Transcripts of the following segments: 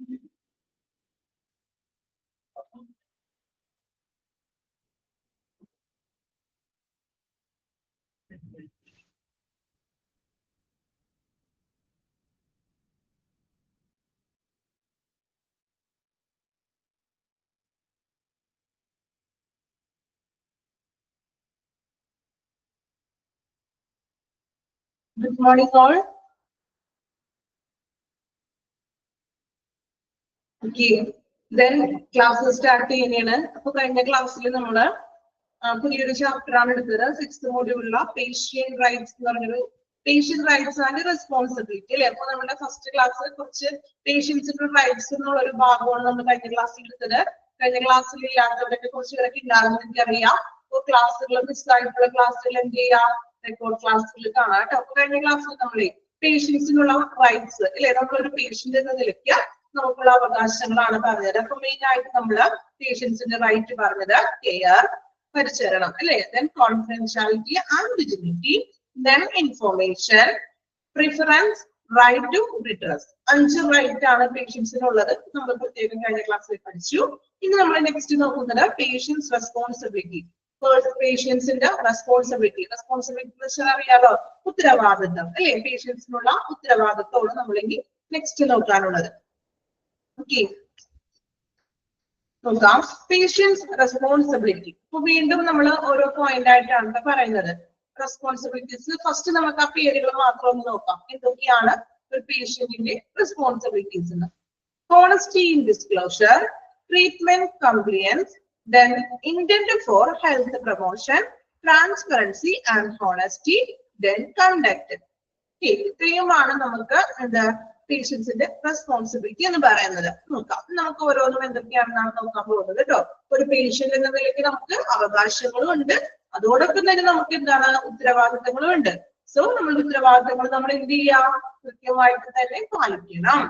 Good morning, all. Okay, then classes start ചെയ്യുന്നതാണ്. അപ്പോൾ കഴിഞ്ഞ ക്ലാസ്സിൽ നമ്മൾ പുതിയൊരു ചാപ്റ്റർ ആണ് എടുത്തത്. 6th മോഡ്യൂളിലുള്ള പേഷ്യന്റ് റൈറ്റ്സ് എന്ന് പറഞ്ഞൊരു പേഷ്യന്റ് റൈറ്റ്സ് ആൻഡ് റെസ്പോൺസിബിലിറ്റി അല്ലേ. അപ്പോൾ നമ്മുടെ ഫസ്റ്റ് ക്ലാസ് കുറച്ച് പേഷ്യൻസിന്റെ റൈറ്റ്സ് എന്നുള്ള ഒരു ഭാഗമാണ് നമ്മൾ കഴിഞ്ഞ ക്ലാസ്സിൽ എടുത്തത്. കഴിഞ്ഞ ക്ലാസ്സിൽ ഇല്ലാത്തവരൊക്കെ കുറച്ച് പേരൊക്കെ ഉണ്ടാകുന്ന എനിക്കറിയാം. അപ്പോൾ ക്ലാസ്സുകൾ മിസ്സായിട്ടുള്ള ക്ലാസ്സുകൾ എന്ത് ചെയ്യാം, റെക്കോർഡ് ക്ലാസ്സുകൾ കാണാം കേട്ടോ. അപ്പൊ കഴിഞ്ഞ ക്ലാസ്സിൽ നമ്മളെ പേഷ്യൻസിനുള്ള റൈറ്റ്സ് അല്ലെ, നമ്മളൊരു പേഷ്യന്റ് എന്ന നിലയ്ക്ക് നമുക്കുള്ള അവകാശങ്ങളാണ് പറഞ്ഞത്. അപ്പൊ മെയിൻ ആയിട്ട് നമ്മള് പേഷ്യൻസിന്റെ റൈറ്റ് പറഞ്ഞത് കെയർ, പരിചരണം അല്ലെ, then confidentiality and dignity, then information, preference, right to redress. 5 right ആണ് പേഷ്യൻസിനുള്ളത്. നമ്മൾ പ്രത്യേകം കഴിഞ്ഞ ക്ലാസ്സിൽ പഠിച്ചു. ഇനി നമ്മൾ നെക്സ്റ്റ് നോക്കുന്നത് പേഷ്യൻസ് റെസ്പോൺസിബിലിറ്റി. പേഷ്യൻസിന്റെ റെസ്പോൺസിബിലിറ്റി എന്ന് വെച്ചാൽ അറിയാലോ, ഉത്തരവാദിത്വം അല്ലെ. പേഷ്യൻസിനുള്ള ഉത്തരവാദിത്വമാണ് നമ്മൾ ഇനി നെക്സ്റ്റ് നോക്കാനുള്ളത്. ഓക്കെ, നോക്കാം പേഷ്യൻസ് റെസ്പോൺസിബിലിറ്റി. അപ്പൊ വീണ്ടും നമ്മൾ ഓരോ പോയിന്റ് ആയിട്ടാണ് പറയുന്നത്. റെസ്പോൺസിബിലിറ്റീസ് ഫസ്റ്റ് നമുക്ക് ആ പേരുകൾ മാത്രം ഒന്ന് നോക്കാം. എന്തൊക്കെയാണ് ഒരു പേഷ്യന്റിന്റെ റെസ്പോൺസിബിലിറ്റീസ് എന്ന്? Honesty in disclosure, treatment compliance, then intent for health promotion, transparency and honesty, then conduct. ഇത്രയുമാണ് നമുക്ക് എന്താ പേഷ്യൻസിന്റെ റെസ്പോൺസിബിലിറ്റി എന്ന് പറയുന്നത്. നോക്കാം, നമുക്ക് ഓരോന്നും എന്തൊക്കെയാണെന്നാണ് നോക്കാൻ പോകുന്നത് കേട്ടോ. ഒരു പേഷ്യന്റ് എന്ന നിലയ്ക്ക് നമുക്ക് അവകാശങ്ങളും ഉണ്ട്, അതോടൊപ്പം തന്നെ നമുക്ക് എന്താണ് ഉത്തരവാദിത്തങ്ങളും ഉണ്ട്. സോ നമ്മളുടെ ഉത്തരവാദിത്തങ്ങൾ നമ്മൾ എന്ത് ചെയ്യാം, കൃത്യമായിട്ട് തന്നെ പാലിക്കണം.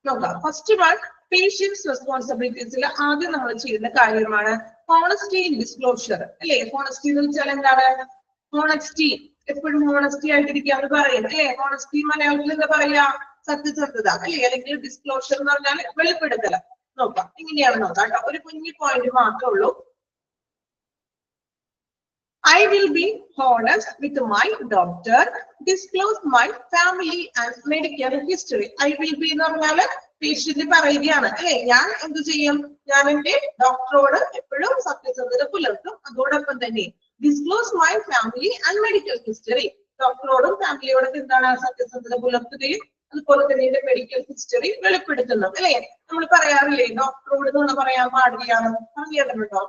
നോക്കാം, ഫസ്റ്റ് വൺ പേഷ്യൻസ് റെസ്പോൺസിബിലിറ്റീസിൽ ആദ്യം നമ്മൾ ചെയ്യുന്ന കാര്യമാണ് ഹോണസ്റ്റി ഇൻ ഡിസ്ക്ലോഷർ അല്ലെ. ഹോണസ്റ്റി എന്ന് വെച്ചാൽ എന്താണ്? ഹോണസ്റ്റി എപ്പോഴും ഹോണസ്റ്റി ആയിട്ടിരിക്കാന്ന് പറയും അല്ലെ. ഹോണസ്റ്റി മലയാളത്തിൽ എന്താ പറയാ? സത്യസന്ധത അല്ലെ, അല്ലെങ്കിൽ ഡിസ്ക്ലോഷർ എന്ന് പറഞ്ഞാൽ വെളിപ്പെടുത്തൽ. നോക്കാം, ഇങ്ങനെയാണ് നോക്കാം കേട്ടോ. ഒരു കുഞ്ഞു പോയിന്റ് മാത്രമേ ഉള്ളൂ. I will be honest with my doctor, disclose my family and medical history. I will be എന്ന് പറഞ്ഞാല് പേഷ്യന്റ് പറയുകയാണ് അല്ലെ, ഞാൻ എന്ത് ചെയ്യും, ഞാൻ എന്റെ ഡോക്ടറോട് എപ്പോഴും സത്യസന്ധത പുലർത്തും. അതോടൊപ്പം തന്നെ disclose my family and medical history, ഡോക്ടറോടും ഫാമിലിയോടൊക്കെ എന്താണ് സത്യസന്ധത പുലർത്തുകയും അതുപോലെ തന്നെ എന്റെ മെഡിക്കൽ ഹിസ്റ്ററി വെളിപ്പെടുത്തുന്നു അല്ലെ. നമ്മൾ പറയാറില്ലേ ഡോക്ടറോട് നുണ പറയാൻ പാടില്ല, പറഞ്ഞിട്ടുണ്ടോ?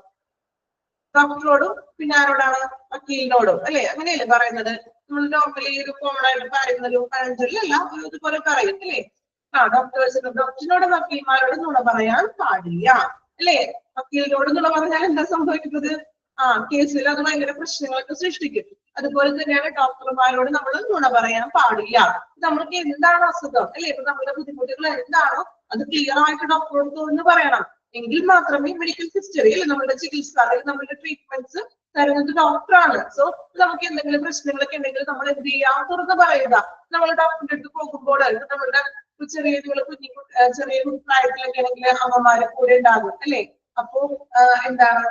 ഡോക്ടറോടും പിന്നെ ആരോടാണ്? വക്കീലിനോടും അല്ലെ, അങ്ങനെയല്ലേ പറയുന്നത്. നമ്മൾ നോർമലി ഒരു കോമൺ ആയിട്ട് പറയുന്നൊരു പഴഞ്ചൊല്ലല്ല, ഇതുപോലെ പറയും അല്ലെ. ഡോക്ടറിനോട് വക്കീൽമാരോട് നുണ പറയാൻ പാടില്ല അല്ലെ. വക്കീലിനോട് നുണ പറഞ്ഞാൽ എന്താ സംഭവിക്കുന്നത്? കേസിൽ അത് ഭയങ്കര പ്രശ്നങ്ങളൊക്കെ സൃഷ്ടിക്കും. അതുപോലെ തന്നെയാണ് ഡോക്ടർമാരോട് നമ്മൾ നുണ പറയാൻ പാടില്ല. നമ്മൾക്ക് എന്താണ് അസുഖം അല്ലെ, ഇപ്പൊ നമ്മുടെ ബുദ്ധിമുട്ടുകൾ എന്താണോ അത് ക്ലിയർ ആയിട്ട് ഡോക്ടറോട് തുറന്ന് പറയണം. എങ്കിൽ മാത്രമേ മെഡിക്കൽ ഹിസ്റ്ററി അല്ലെ, നമ്മുടെ ചികിത്സ അല്ലെങ്കിൽ നമ്മുടെ ട്രീറ്റ്മെന്റ്സ് തരുന്നത് ഡോക്ടറാണ്. സോ നമുക്ക് എന്തെങ്കിലും പ്രശ്നങ്ങളൊക്കെ ഉണ്ടെങ്കിൽ നമ്മൾ എന്ത് ചെയ്യാം, തുറന്ന് പറയുക. നമ്മൾ ഡോക്ടറിന്റെ അടുത്ത് പോകുമ്പോൾ നമ്മളുടെ ചെറിയ ചെറിയ പ്രായത്തിലൊക്കെ ആണെങ്കിൽ അമ്മമാരെ കൂടെ ഉണ്ടാകും അല്ലെ. അപ്പോ എന്താണ്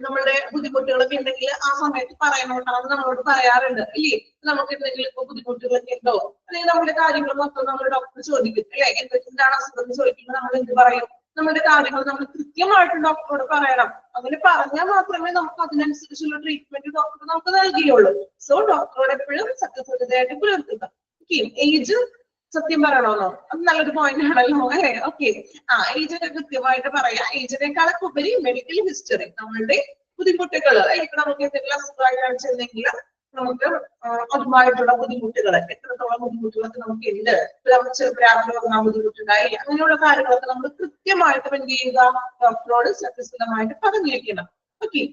നമ്മളുടെ ബുദ്ധിമുട്ടുകളൊക്കെ ഉണ്ടെങ്കിൽ ആ സമയത്ത് പറയണോട്ടാണെന്ന് നമ്മളോട് പറയാറുണ്ട് അല്ലേ. നമുക്ക് എന്തെങ്കിലും ഇപ്പൊ ബുദ്ധിമുട്ടുകളൊക്കെ ഉണ്ടോ അല്ലെങ്കിൽ നമ്മുടെ കാര്യങ്ങൾ മൊത്തം നമ്മൾ ഡോക്ടർ ചോദിക്കും അല്ലെ. എന്താണ് അസുഖം എന്ന് ചോദിക്കുമ്പോൾ നമ്മൾ എന്ത് പറയും? നമ്മുടെ കാര്യങ്ങൾ നമ്മൾ കൃത്യമായിട്ട് ഡോക്ടറോട് പറയണം. അങ്ങനെ പറഞ്ഞാൽ മാത്രമേ നമുക്ക് അതിനനുസരിച്ചുള്ള ട്രീറ്റ്മെന്റ് ഡോക്ടർ നമുക്ക് നൽകുകയുള്ളൂ. സോ ഡോക്ടറോട് എപ്പോഴും സത്യസന്ധതയായിട്ട് പുലർത്തുക. ഏജ് സത്യം പറയണോന്നോ? അത് നല്ലൊരു പോയിന്റ് ആണല്ലോ അല്ലെ. ഓക്കെ, ഏജ് ഒക്കെ കൃത്യമായിട്ട് പറയാം. ഏജിനേക്കാളൊക്കെ ഉപരി മെഡിക്കൽ ഹിസ്റ്ററി, നമ്മളുടെ ബുദ്ധിമുട്ടുകൾ ഇപ്പൊ നമുക്ക് എന്തെങ്കിലും അസുഖമായിട്ടാണ് ചെന്നെങ്കിൽ നമുക്ക് അതുമായിട്ടുള്ള ബുദ്ധിമുട്ടുകൾ, എത്രത്തോളം ബുദ്ധിമുട്ടുകളൊക്കെ നമുക്ക് ഉണ്ട്, നമുക്ക് ചെറുപ്പരാത്രി ബുദ്ധിമുട്ടുണ്ടായി, അങ്ങനെയുള്ള കാര്യങ്ങളൊക്കെ നമ്മൾ കൃത്യമായിട്ട് എന്ത് ചെയ്യുക, ഡോക്ടറോട് സത്യസന്ധമായിട്ട് പറഞ്ഞിരിക്കണം. ഓക്കെ,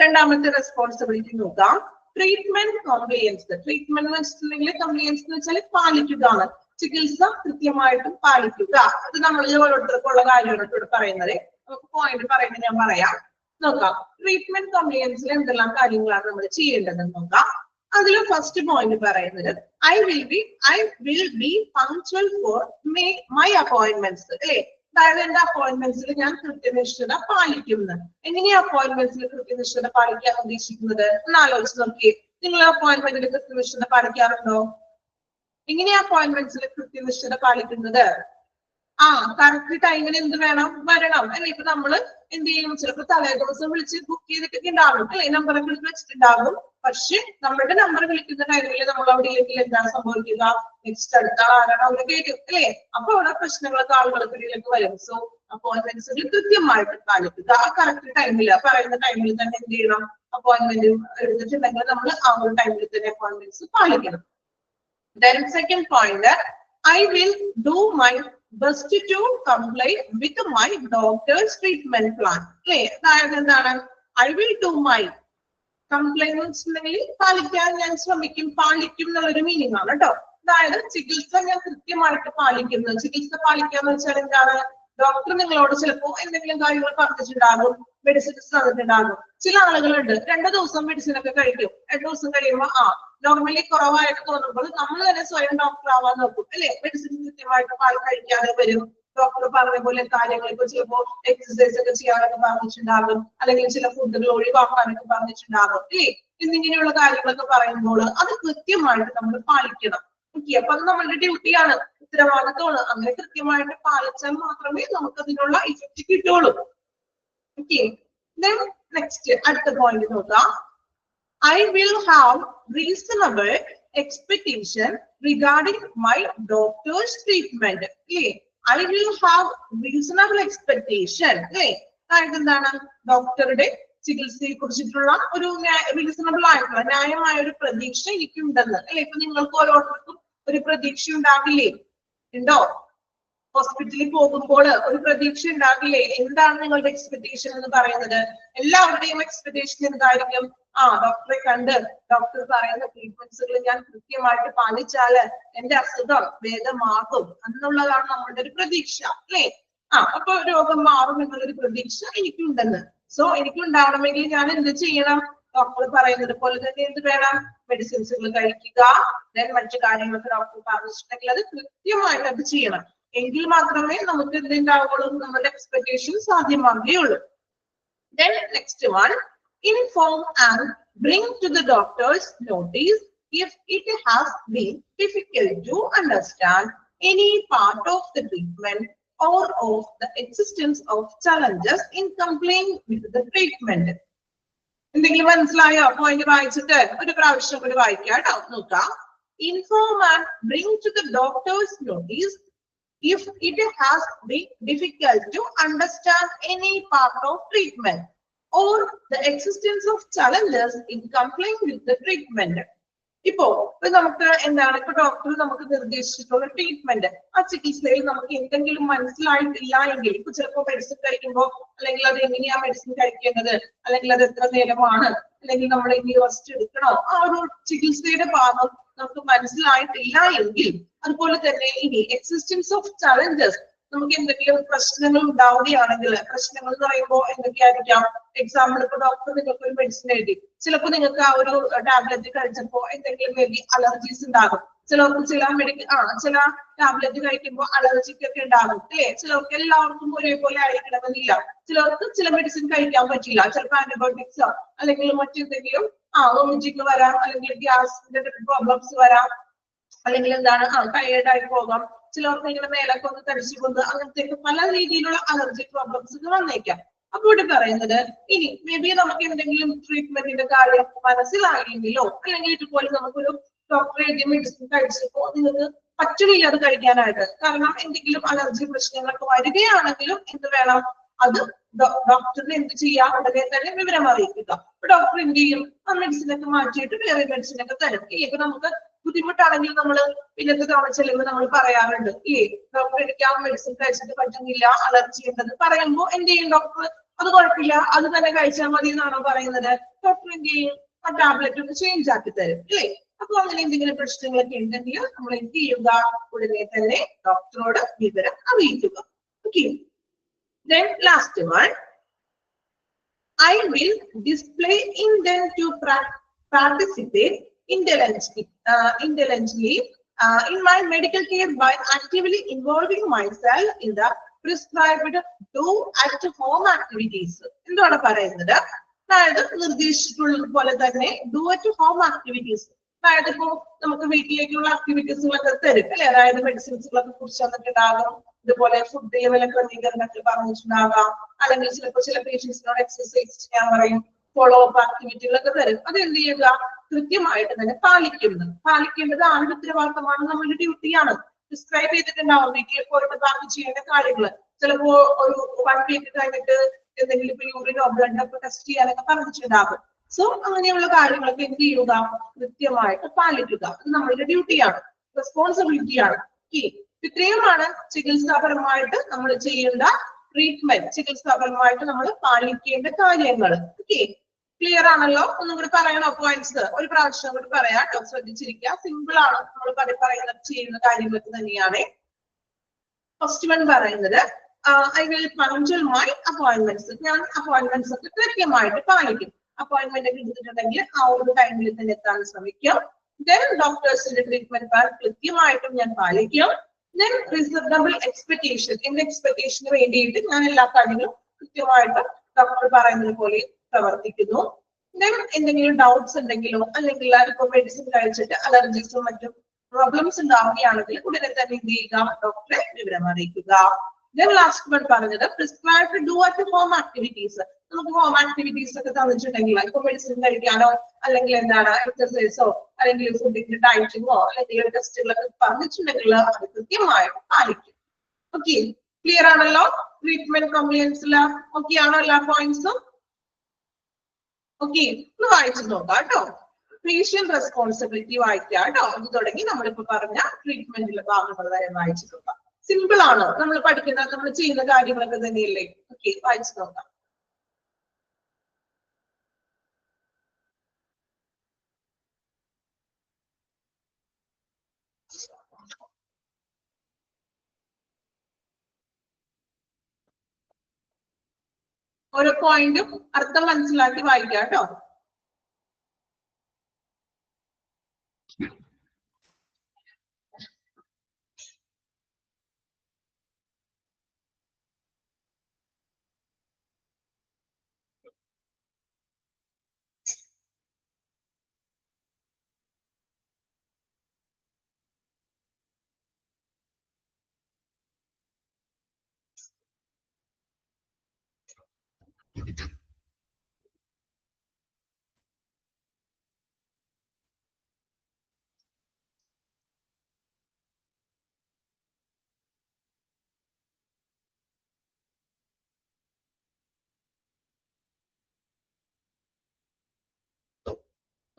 രണ്ടാമത്തെ റെസ്പോൺസിബിലിറ്റി നോക്കാം. ട്രീറ്റ്മെന്റ് കംപ്ലിയൻസ്. ട്രീറ്റ്മെന്റ് എന്ന് വെച്ചിട്ടുണ്ടെങ്കിൽ കംപ്ലിയൻസ് എന്ന് വെച്ചാൽ പാലിക്കുക ആണ്. ചികിത്സ കൃത്യമായിട്ടും പാലിക്കുക. അത് നമ്മൾ ഓരോരുത്തർക്കും ഉള്ള കാര്യമാണ് ഇവിടെ പറയുന്നത്. നമുക്ക് പോയിന്റ് പറയുന്നത് ഞാൻ പറയാം. നോക്കാം, ട്രീറ്റ്മെന്റ് കംപ്ലിയൻസിൽ എന്തെല്ലാം കാര്യങ്ങളാണ് നമ്മൾ ചെയ്യേണ്ടതെന്ന് നോക്കാം. അതിൽ ഫസ്റ്റ് പോയിന്റ് പറയുന്നത് I will be punctual for my appointments അല്ലെ. അതായത് എന്റെ അപ്പോയിന്റ്മെന്റ്സിൽ ഞാൻ കൃത്യനിഷ്ഠത പാലിക്കുന്നത്. എങ്ങനെയാ അപ്പോയിന്റ്മെന്റ്സിൽ കൃത്യനിഷ്ഠത പാലിക്കാൻ ഉദ്ദേശിക്കുന്നത് എന്ന് ആലോചിച്ച് നോക്കിയേ. നിങ്ങൾ അപ്പോയിന്റ്മെന്റിൽ കൃത്യനിഷ്ഠത പാലിക്കാറുണ്ടോ? എങ്ങനെയാ അപ്പോയിന്റ്മെന്റ്സിൽ കൃത്യനിഷ്ഠത പാലിക്കുന്നത്? കറക്റ്റ് ടൈമിന് എന്ത് വേണം, വരണം അല്ലെ. ഇപ്പൊ നമ്മള് എന്ത് ചെയ്യും, ചിലപ്പോൾ തലേ ദിവസം വിളിച്ച് ബുക്ക് ചെയ്തിട്ടൊക്കെ ഉണ്ടാകും അല്ലെ, നമ്പറൊക്കെ വിളിച്ച് വെച്ചിട്ടുണ്ടാകും. പക്ഷെ നമ്മളുടെ നമ്പർ വിളിക്കുന്ന ടൈമിൽ നമ്മൾ അവിടെ ഇല്ലെങ്കിൽ എന്താണ് സംഭവിക്കുക, നെക്സ്റ്റ് അടുത്ത ആരാണ് അവിടെ കേൾക്കും അല്ലെ. അപ്പൊ അവിടെ പ്രശ്നങ്ങളൊക്കെ ആളുകൾക്കിടയിലേക്ക് വരും. സോ അപ്പോയിന്റ്മെന്റ്സിൽ കൃത്യമായിട്ട് പാലിക്കുക. ആ കറക്റ്റ് ടൈമിൽ പറയുന്ന ടൈമിൽ തന്നെ എന്ത് ചെയ്യണം, അപ്പോയിന്റ്മെന്റ് എടുത്തിട്ടുണ്ടെങ്കിൽ നമ്മൾ ആ ഒരു ടൈമിൽ തന്നെ അപ്പോയിന്റ്മെന്റ്സ് പാലിക്കണം. Then second point, I will do my best to comply with my doctor's treatment plan. അല്ലേ, അതായത് എന്താണ്, I will do my compliance ഉണ്ടെങ്കിൽ പാലിക്കാൻ ഞാൻ ശ്രമിക്കും, പാലിക്കും എന്നുള്ളൊരു മീനിങ് ആണ് കേട്ടോ. അതായത് ചികിത്സ ഞാൻ കൃത്യമായിട്ട് പാലിക്കുന്നത്. ചികിത്സ പാലിക്കാന്ന് വെച്ചാൽ എന്താണ്, ഡോക്ടർ നിങ്ങളോട് ചിലപ്പോ എന്തെങ്കിലും കാര്യങ്ങൾ പറഞ്ഞിട്ടുണ്ടാകും, മെഡിസിൻസ് തന്നിട്ടുണ്ടാകും. ചില ആളുകളുണ്ട് 2 ദിവസം മെഡിസിൻ ഒക്കെ കഴിക്കും, 2 ദിവസം കഴിയുമ്പോൾ നോർമലി കുറവായിട്ട് തോന്നുമ്പോൾ നമ്മൾ തന്നെ സ്വയം ഡോക്ടർ ആവാൻ നോക്കും അല്ലെ. മെഡിസിൻ കൃത്യമായിട്ട് കഴിക്കാതെ വരും. ഡോക്ടർ പറഞ്ഞ പോലെ കാര്യങ്ങൾ ഇപ്പൊ ചിലപ്പോ എക്സസൈസ് ഒക്കെ ചെയ്യാനൊക്കെ പറഞ്ഞിട്ടുണ്ടാകും, അല്ലെങ്കിൽ ചില ഫുഡുകൾ ഒഴിവാക്കാനൊക്കെ പറഞ്ഞിട്ടുണ്ടാകും അല്ലേ. എന്നിങ്ങനെയുള്ള കാര്യങ്ങളൊക്കെ പറയുമ്പോൾ അത് കൃത്യമായിട്ട് നമ്മൾ പാലിക്കണം. ഓക്കെ, അപ്പൊ അത് നമ്മളുടെ ഡ്യൂട്ടിയാണ്, ഉത്തരവാദിത്തമാണ്. അങ്ങനെ കൃത്യമായിട്ട് പാലിച്ചാൽ മാത്രമേ നമുക്ക് അതിനുള്ള ഇഫക്റ്റ് കിട്ടുള്ളൂ. ഓക്കെ, നെക്സ്റ്റ് അടുത്ത പോയിന്റ് നോക്കാം. I will have reasonable expectation regarding my doctor's treatment. അല്ലേ, I will have reasonable expectation അല്ലേ. അതായത് എന്താണ്, ഡോക്ടറുടെ ചികിത്സയെ കുറിച്ചിട്ടുള്ള ഒരു റീസണബിൾ ആയിട്ടുള്ള ന്യായമായ ഒരു പ്രതീക്ഷ എനിക്കുണ്ടെന്ന് അല്ലെ. ഇപ്പൊ നിങ്ങൾക്ക് ഓരോരുത്തർക്കും ഒരു പ്രതീക്ഷ ഉണ്ടാകില്ലേ, ഉണ്ടോ? ഹോസ്പിറ്റലിൽ പോകുമ്പോൾ ഒരു പ്രതീക്ഷ ഉണ്ടാകില്ലേ? എന്താണ് നിങ്ങളുടെ എക്സ്പെക്ടേഷൻ എന്ന് പറയുന്നത്? എല്ലാവരുടെയും എക്സ്പെക്ടേഷൻ എന്തായിരിക്കും? ഡോക്ടറെ കണ്ട് ഡോക്ടർ പറയുന്ന ട്രീറ്റ്മെന്റ്സുകൾ ഞാൻ കൃത്യമായിട്ട് പാലിച്ചാല് എന്റെ അസുഖം ഭേദമാകും എന്നുള്ളതാണ് നമ്മളുടെ ഒരു പ്രതീക്ഷ അല്ലേ. അപ്പൊ രോഗം മാറും എന്നുള്ളൊരു പ്രതീക്ഷ എനിക്കുണ്ടെന്ന്. സോ എനിക്കുണ്ടാവണമെങ്കിൽ ഞാൻ എന്ത് ചെയ്യണം? ഡോക്ടർ പറയുന്നത് പോലെ തന്നെ എന്ത് വേണം? മെഡിസിൻസുകൾ കഴിക്കുക. ദെൻ മറ്റു കാര്യങ്ങളൊക്കെ ഡോക്ടർ പറഞ്ഞിട്ടുണ്ടെങ്കിൽ അത് കൃത്യമായിട്ട് അത് ചെയ്യണം. എങ്കിൽ മാത്രമേ നമുക്ക് എന്തുണ്ടാവുള്ളൂ, നമ്മുടെ expectation സാധ്യമാകുകയുള്ളൂ. Then next one, inform and bring to the doctor's notice if it has been difficult to understand any part of the treatment or of the existence of challenges in complying with the treatment. എന്തെങ്കിലും മനസ്സിലായോ? Point വായിച്ചിട്ട് ഒരു പ്രാവശ്യം കൂടി വായിക്കാം കേട്ടോ. നോക്കാം. Inform and bring to the doctor's notice if it has been difficult to understand any part of treatment or the existence of challenges in complying with the treatment. ഇപ്പോ നമുക്ക് എന്താണ്, ഇപ്പൊ ഡോക്ടർ നമുക്ക് നിർദ്ദേശിച്ചിട്ടുള്ള ട്രീറ്റ്മെന്റ്, ആ ചികിത്സയിൽ നമുക്ക് എന്തെങ്കിലും മനസ്സിലായിട്ടില്ല എങ്കിൽ, ഇപ്പൊ ചിലപ്പോ മെഡിസിൻ കഴിക്കുമ്പോൾ അല്ലെങ്കിൽ അത് എങ്ങനെയാ മെഡിസിൻ കഴിക്കേണ്ടത്, അല്ലെങ്കിൽ അത് എത്ര നേരമാണ്, അല്ലെങ്കിൽ നമ്മൾ ഇനി റെസ്റ്റ് എടുക്കണോ, ആ ഒരു ചികിത്സയുടെ ഭാഗം നമുക്ക് മനസ്സിലായിട്ടില്ല എങ്കിൽ, അതുപോലെ തന്നെ ഇനി എക്സിസ്റ്റൻസ് ഓഫ് ചലഞ്ചസ്, നമുക്ക് എന്തെങ്കിലും പ്രശ്നങ്ങൾ ഉണ്ടാവുകയാണെങ്കിൽ, പ്രശ്നങ്ങൾ എന്ന് പറയുമ്പോൾ എന്തൊക്കെയായിരിക്കാം? എക്സാമ്പിൾ, ഇപ്പൊ ഡോക്ടർ നിങ്ങൾക്ക് ഒരു മെഡിസിൻ എഴുതി, ചിലപ്പോൾ നിങ്ങൾക്ക് ആ ഒരു ടാബ്ലറ്റ് കഴിച്ചപ്പോൾ എന്തെങ്കിലും മേ ബി അലർജീസ് ഉണ്ടാകും. ചിലർക്ക് ചില ടാബ്ലറ്റ് കഴിക്കുമ്പോൾ അലർജിക്കൊക്കെ ഉണ്ടാകും അല്ലേ. ചിലർക്ക് എല്ലാവർക്കും ഒരേപോലെ ആയിരിക്കണമെന്നില്ല. ചിലർക്ക് ചില മെഡിസിൻ കഴിക്കാൻ പറ്റില്ല. ചിലപ്പോൾ ആന്റിബയോട്ടിക്സോ അല്ലെങ്കിൽ മറ്റെന്തെങ്കിലും വോമിറ്റിംഗ് വരാം, അല്ലെങ്കിൽ ഗ്യാസിന്റെ പ്രോബ്ലംസ് വരാം, അല്ലെങ്കിൽ എന്താണ് ടയേർഡ് ആയി പോകാം. ചിലർക്ക് ഇങ്ങനെ മേലൊക്കെ ഒന്ന് തടിച്ചുകൊണ്ട് അങ്ങനത്തെ പല രീതിയിലുള്ള അലർജി പ്രോബ്ലംസ് വന്നേക്കാം. അപ്പൊ ഇവിടെ പറയുന്നത്, ഇനി മേ ബി നമുക്ക് എന്തെങ്കിലും ട്രീറ്റ്മെന്റിന്റെ കാര്യം മനസ്സിലായില്ലെങ്കിലോ, അല്ലെങ്കിൽ ഇതുപോലെ നമുക്കൊരു ഡോക്ടർ എഴുതിയ മെഡിസിൻ കഴിച്ചപ്പോ നിങ്ങൾക്ക് പറ്റുന്നില്ല അത് കഴിക്കാനായിട്ട്, കാരണം എന്തെങ്കിലും അലർജി പ്രശ്നങ്ങളൊക്കെ വരികയാണെങ്കിലും എന്ത് വേണം, അത് ഡോക്ടറിന് എന്ത് ചെയ്യാം, ഉടനെ തന്നെ വിവരം അറിയിക്കുക. അപ്പൊ ഡോക്ടർ എന്ത് ചെയ്യും, ആ മെഡിസിനൊക്കെ മാറ്റിയിട്ട് വേറെ മെഡിസിനൊക്കെ തരും. ഇപ്പൊ നമുക്ക് ബുദ്ധിമുട്ടാണെങ്കിൽ നമ്മൾ പിന്നത്തെ തവണ ചെല്ലുമ്പോൾ നമ്മൾ പറയാറുണ്ട്, ഡോക്ടർ എനിക്ക് ആ മെഡിസിൻ കഴിച്ചിട്ട് പറ്റുന്നില്ല, അലർജി ഉണ്ടെന്ന് പറയുമ്പോൾ എന്ത് ചെയ്യും ഡോക്ടർ? അത് കുഴപ്പമില്ല, അത് തന്നെ കഴിച്ചാൽ മതി എന്നാണോ പറയുന്നത്? ഡോക്ടർ എന്ത് ചെയ്യും? ആ ടാബ്ലറ്റ് ഒന്ന് ചേഞ്ച് ആക്കി തരും അല്ലേ. അപ്പൊ അങ്ങനെ എന്തെങ്കിലും പ്രശ്നങ്ങളൊക്കെ ഉണ്ടെങ്കിൽ നമ്മൾ എന്ത് ചെയ്യുക? ഉടനെ തന്നെ ഡോക്ടറോട് വിവരം അറിയിക്കുക. Okay, then last one, I will display intent to participate indolently in my medical care by actively involving myself in the prescribed do at home activities. എന്താണ് പറയുന്നത്? അതായത് നിർദ്ദേശിച്ചിട്ടുള്ളത് പോലെ തന്നെ ഡു അറ്റ് ഹോം ആക്ടിവിറ്റീസ്. അതായത് ഇപ്പോ നമുക്ക് വീട്ടിലേക്കുള്ള ആക്ടിവിറ്റീസുകളൊക്കെ തരും അല്ലെ? അതായത് മെഡിസിൻസുകളൊക്കെ കുറിച്ച് തന്നിട്ടുണ്ടാകും, ഇതുപോലെ ഫുഡ് ലെവൽ ക്രമീകരണത്തിൽ പറഞ്ഞിട്ടുണ്ടാകാം, അല്ലെങ്കിൽ ചിലപ്പോൾ ചില പേഷ്യൻസിനോട് എക്സസൈസ് ചെയ്യാൻ പറയും, ഫോളോ അപ്പ് ആക്ടിവിറ്റികളൊക്കെ തരും. അത് എന്ത് ചെയ്യുക? കൃത്യമായിട്ട് തന്നെ പാലിക്കേണ്ടത് ആരുടെ ഉത്തരവാദിത്തമാണ്? നമ്മുടെ ഡ്യൂട്ടിയാണ്. പ്രിസ്ക്രൈബ് ചെയ്തിട്ടുണ്ടാവും വീട്ടിൽ പോയിട്ട് ബാക്കി ചെയ്യേണ്ട കാര്യങ്ങൾ. ചിലപ്പോ ഒരു 1 വീക്ക് കഴിഞ്ഞിട്ട് എന്തെങ്കിലും ഇപ്പൊ യൂറിനോ ബ്ലഡ് ഒക്കെ ടെസ്റ്റ് ചെയ്യാനൊക്കെ പറഞ്ഞിട്ടുണ്ടാകും. സോ അങ്ങനെയുള്ള കാര്യങ്ങളൊക്കെ എന്ത് ചെയ്യുക? കൃത്യമായിട്ട് പാലിക്കുക. അത് നമ്മളുടെ ഡ്യൂട്ടിയാണ്, റെസ്പോൺസിബിലിറ്റിയാണ്. ഇത്രയുമാണ് ചികിത്സാപരമായിട്ട് നമ്മൾ ചെയ്യേണ്ട ട്രീറ്റ്മെന്റ്, ചികിത്സാപരമായിട്ട് നമ്മൾ പാലിക്കേണ്ട കാര്യങ്ങൾ. ഓക്കെ, ക്ലിയർ ആണല്ലോ? ഒന്നും കൂടി പറയണോ പോയിന്റ്സ്? ഒരു പ്രാവശ്യം കൂടി പറയാം കേട്ടോ, ശ്രദ്ധിച്ചിരിക്കുക. സിമ്പിൾ ആണ്, നമ്മൾ പറയുന്നത് ചെയ്യുന്ന കാര്യങ്ങളൊക്കെ തന്നെയാണ്. ഫസ്റ്റ് വൺ പറയുന്നത് I will punctual my appointments. ഞാൻ അപ്പോയിന്റ്മെന്റ്സ് ഒക്കെ കൃത്യമായിട്ട് പാലിക്കും. അപ്പോയിന്റ്മെന്റ് ഒക്കെ എടുത്തിട്ടുണ്ടെങ്കിൽ ആ ഒരു ടൈമിൽ തന്നെ എത്താൻ ശ്രമിക്കും. ദെൻ ഡോക്ടേഴ്സിന്റെ ട്രീറ്റ്മെന്റ് പ്ലാൻ കൃത്യമായിട്ടും ഞാൻ പാലിക്കും. ദെൻ റീസണബിൾ എക്സ്പെക്ടേഷൻ, എന്റെ എക്സ്പെക്ടേഷന് വേണ്ടിയിട്ട് ഞാൻ എല്ലാ കാര്യങ്ങളും കൃത്യമായിട്ട് ഡോക്ടർ പറയുന്നത് പോലെ പ്രവർത്തിക്കുന്നു. ദെൻ എന്തെങ്കിലും ഡൗട്ട്സ് ഉണ്ടെങ്കിലോ അല്ലെങ്കിൽ ഇപ്പൊ മെഡിസിൻ കഴിച്ചിട്ട് അലർജീസും മറ്റും പ്രോബ്ലംസ് ഉണ്ടാവുകയാണെങ്കിൽ ഉടനെ തന്നെ എന്ത് ചെയ്യുക? ഡോക്ടറെ വിവരം അറിയിക്കുക. ദെൻ ലാസ്റ്റ് വൺ പറഞ്ഞത് prescribe do at home activities. നമുക്ക് ഹോം ആക്ടിവിറ്റീസ് ഒക്കെ തന്നിട്ടുണ്ടെങ്കിൽ ഇപ്പൊ മെഡിസിൻ കഴിക്കാനോ അല്ലെങ്കിൽ എന്താണ് എക്സസൈസോ അല്ലെങ്കിൽ ഫുഡിന്റെ ഡയറ്റിങ്ങോ അല്ലെങ്കിൽ ടെസ്റ്റുകളൊക്കെ പറഞ്ഞിട്ടുണ്ടെങ്കിൽ അത് കൃത്യമായിട്ട് പാലിക്കും. ഓക്കെ, ക്ലിയർ ആണല്ലോ? ട്രീറ്റ്മെന്റ് കംപ്ലയൻസിൽ ഓക്കെ ആണോ എല്ലാ പോയിന്റ്സും? ഓക്കെ, ഒന്ന് വായിച്ചു നോക്കാം കേട്ടോ. പേഷ്യന്റ് റെസ്പോൺസിബിലിറ്റി വായിക്കുക കേട്ടോ. അത് തുടങ്ങി നമ്മളിപ്പോ പറഞ്ഞ ട്രീറ്റ്മെന്റിലെ ഭാഗങ്ങൾ വരെ വായിച്ചു നോക്കാം. സിമ്പിൾ ആണ്, നമ്മൾ പഠിക്കുന്ന നമ്മൾ ചെയ്യുന്ന കാര്യങ്ങളൊക്കെ തന്നെയല്ലേ. ഓക്കെ, വായിച്ചു നോക്കാം. ഓരോ പോയിന്റും അർത്ഥം മനസ്സിലാക്കി വായിക്കാം കേട്ടോ.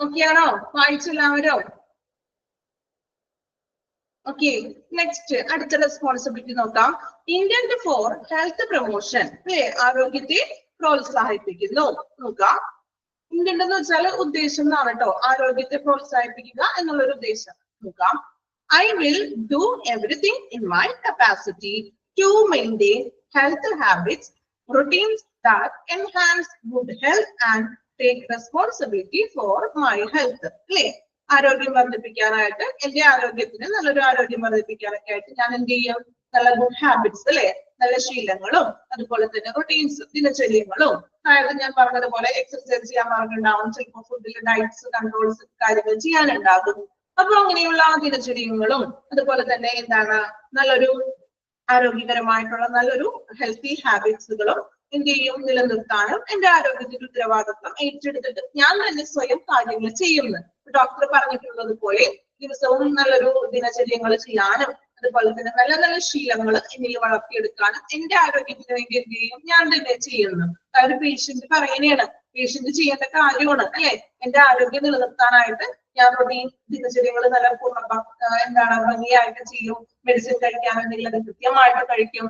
ഓക്കെ ആണോ? വായിച്ചെല്ലാവരോ? ഓക്കെ, നെക്സ്റ്റ് അടുത്ത റെസ്പോൺസിബിലിറ്റി നോക്കാം. ഇന്റന്റ് ഫോർ ഹെൽത്ത് പ്രൊമോഷൻ, അല്ലെ? ആരോഗ്യത്തെ പ്രോത്സാഹിപ്പിക്കുന്നു. നോക്കാം, ഇന്റന്റ് എന്ന് വെച്ചാൽ ഉദ്ദേശം എന്നാണ് കേട്ടോ. ആരോഗ്യത്തെ പ്രോത്സാഹിപ്പിക്കുക എന്നുള്ളൊരു ഉദ്ദേശം. നോക്കാം. I will do everything in my capacity to maintain health habits routines that enhance good health and take responsibility for my health. അല്ലേ? ആരോഗ്യം വർദ്ധിപ്പിക്കാനായിട്ട്, എന്റെ ആരോഗ്യത്തിന് നല്ലൊരു ആരോഗ്യം വർദ്ധിപ്പിക്കാനൊക്കെ ആയിട്ട് ഞാൻ എന്ത് ചെയ്യും? നല്ല ഗുഡ് ഹാബിറ്റ്സ്, അല്ലെ? നല്ല ശീലങ്ങളും അതുപോലെ തന്നെ റൊട്ടീൻസ്, ദിനചര്യങ്ങളും. അതായത് ഞാൻ പറഞ്ഞതുപോലെ എക്സർസൈസ് ചെയ്യാൻ പറഞ്ഞിട്ടുണ്ടാവും, ചിലപ്പോൾ ഫുഡിൽ ഡയറ്റ്സ് കൺട്രോൾസ് കാര്യങ്ങൾ ചെയ്യാനുണ്ടാകും. അപ്പൊ അങ്ങനെയുള്ള ദിനചര്യങ്ങളും അതുപോലെ തന്നെ എന്താണ് നല്ലൊരു ആരോഗ്യകരമായിട്ടുള്ള നല്ലൊരു ഹെൽത്തി ഹാബിറ്റ്സുകളും എന്ത് ചെയ്യും? നിലനിർത്താനും എന്റെ ആരോഗ്യത്തിന്റെ ഉത്തരവാദിത്വം ഏറ്റെടുത്തിട്ട് ഞാൻ തന്നെ സ്വയം കാര്യങ്ങൾ ചെയ്യുന്നു. ഡോക്ടർ പറഞ്ഞിട്ടുള്ളത് പോലെ ദിവസവും നല്ലൊരു ദിനചര്യങ്ങൾ ചെയ്യാനും അതുപോലെ തന്നെ നല്ല നല്ല ശീലങ്ങൾ എന്നിൽ വളർത്തിയെടുക്കാനും എന്റെ ആരോഗ്യത്തിന് വേണ്ടി എന്ത് ചെയ്യും? ഞാൻ തന്നെ ചെയ്യുന്നു. അതായത് പേഷ്യന്റ് പറയുന്നതാണ്, പേഷ്യന്റ് ചെയ്യേണ്ട കാര്യമാണ്, അല്ലെ? എന്റെ ആരോഗ്യം നിലനിർത്താനായിട്ട് ഞാൻ റൊട്ടീൻ ദിനചര്യങ്ങൾ നല്ല എന്താണ് ഭംഗിയായിട്ട് ചെയ്യും. മെഡിസിൻ കഴിക്കാനുണ്ടെങ്കിൽ അത് കൃത്യമായിട്ട് കഴിക്കും.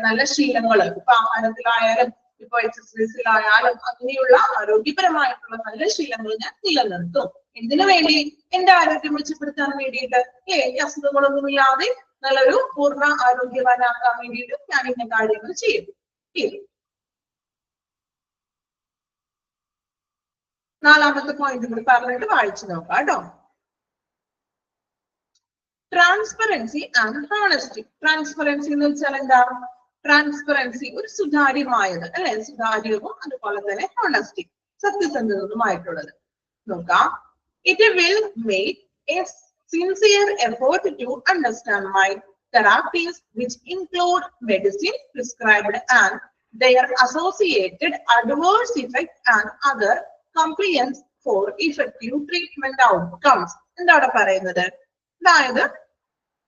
നല്ല ശീലങ്ങൾ ഇപ്പൊ ആഹാരത്തിലായാലും ഇപ്പൊ എക്സസൈസിലായാലും അങ്ങനെയുള്ള ആരോഗ്യപരമായിട്ടുള്ള നല്ല ശീലങ്ങൾ ഞാൻ നിലനിർത്തും. എന്തിനു വേണ്ടി? എന്റെ ആരോഗ്യം മെച്ചപ്പെടുത്താൻ വേണ്ടിയിട്ട്, അസുഖങ്ങളൊന്നും ഇല്ലാതെ നല്ലൊരു പൂർണ്ണ ആരോഗ്യവാനാക്കാൻ വേണ്ടിയിട്ട് ഞാൻ ഇന്ന കാര്യങ്ങൾ ചെയ്യും. നാലാമത്തെ പോയിന്റ് കൂടി പറഞ്ഞിട്ട് വായിച്ചു നോക്കാം കേട്ടോ. Transparency and honesty. ട്രാൻസ്പെറൻസി എന്ന് വെച്ചാൽ എന്താ? ട്രാൻസ്പെറൻസി ഒരു സുതാര്യമായത് അല്ലെ, സുതാര്യവും അതുപോലെ തന്നെ ഹോണസ്റ്റി സത്യസന്ധതയുമായിട്ടുള്ളത്. നോക്കാം. It will make a sincere effort to understand my therapies which include medicine prescribed and their associated adverse effects and other compliance for effective treatment outcomes. എന്താണ് പറയുന്നത്? അതായത്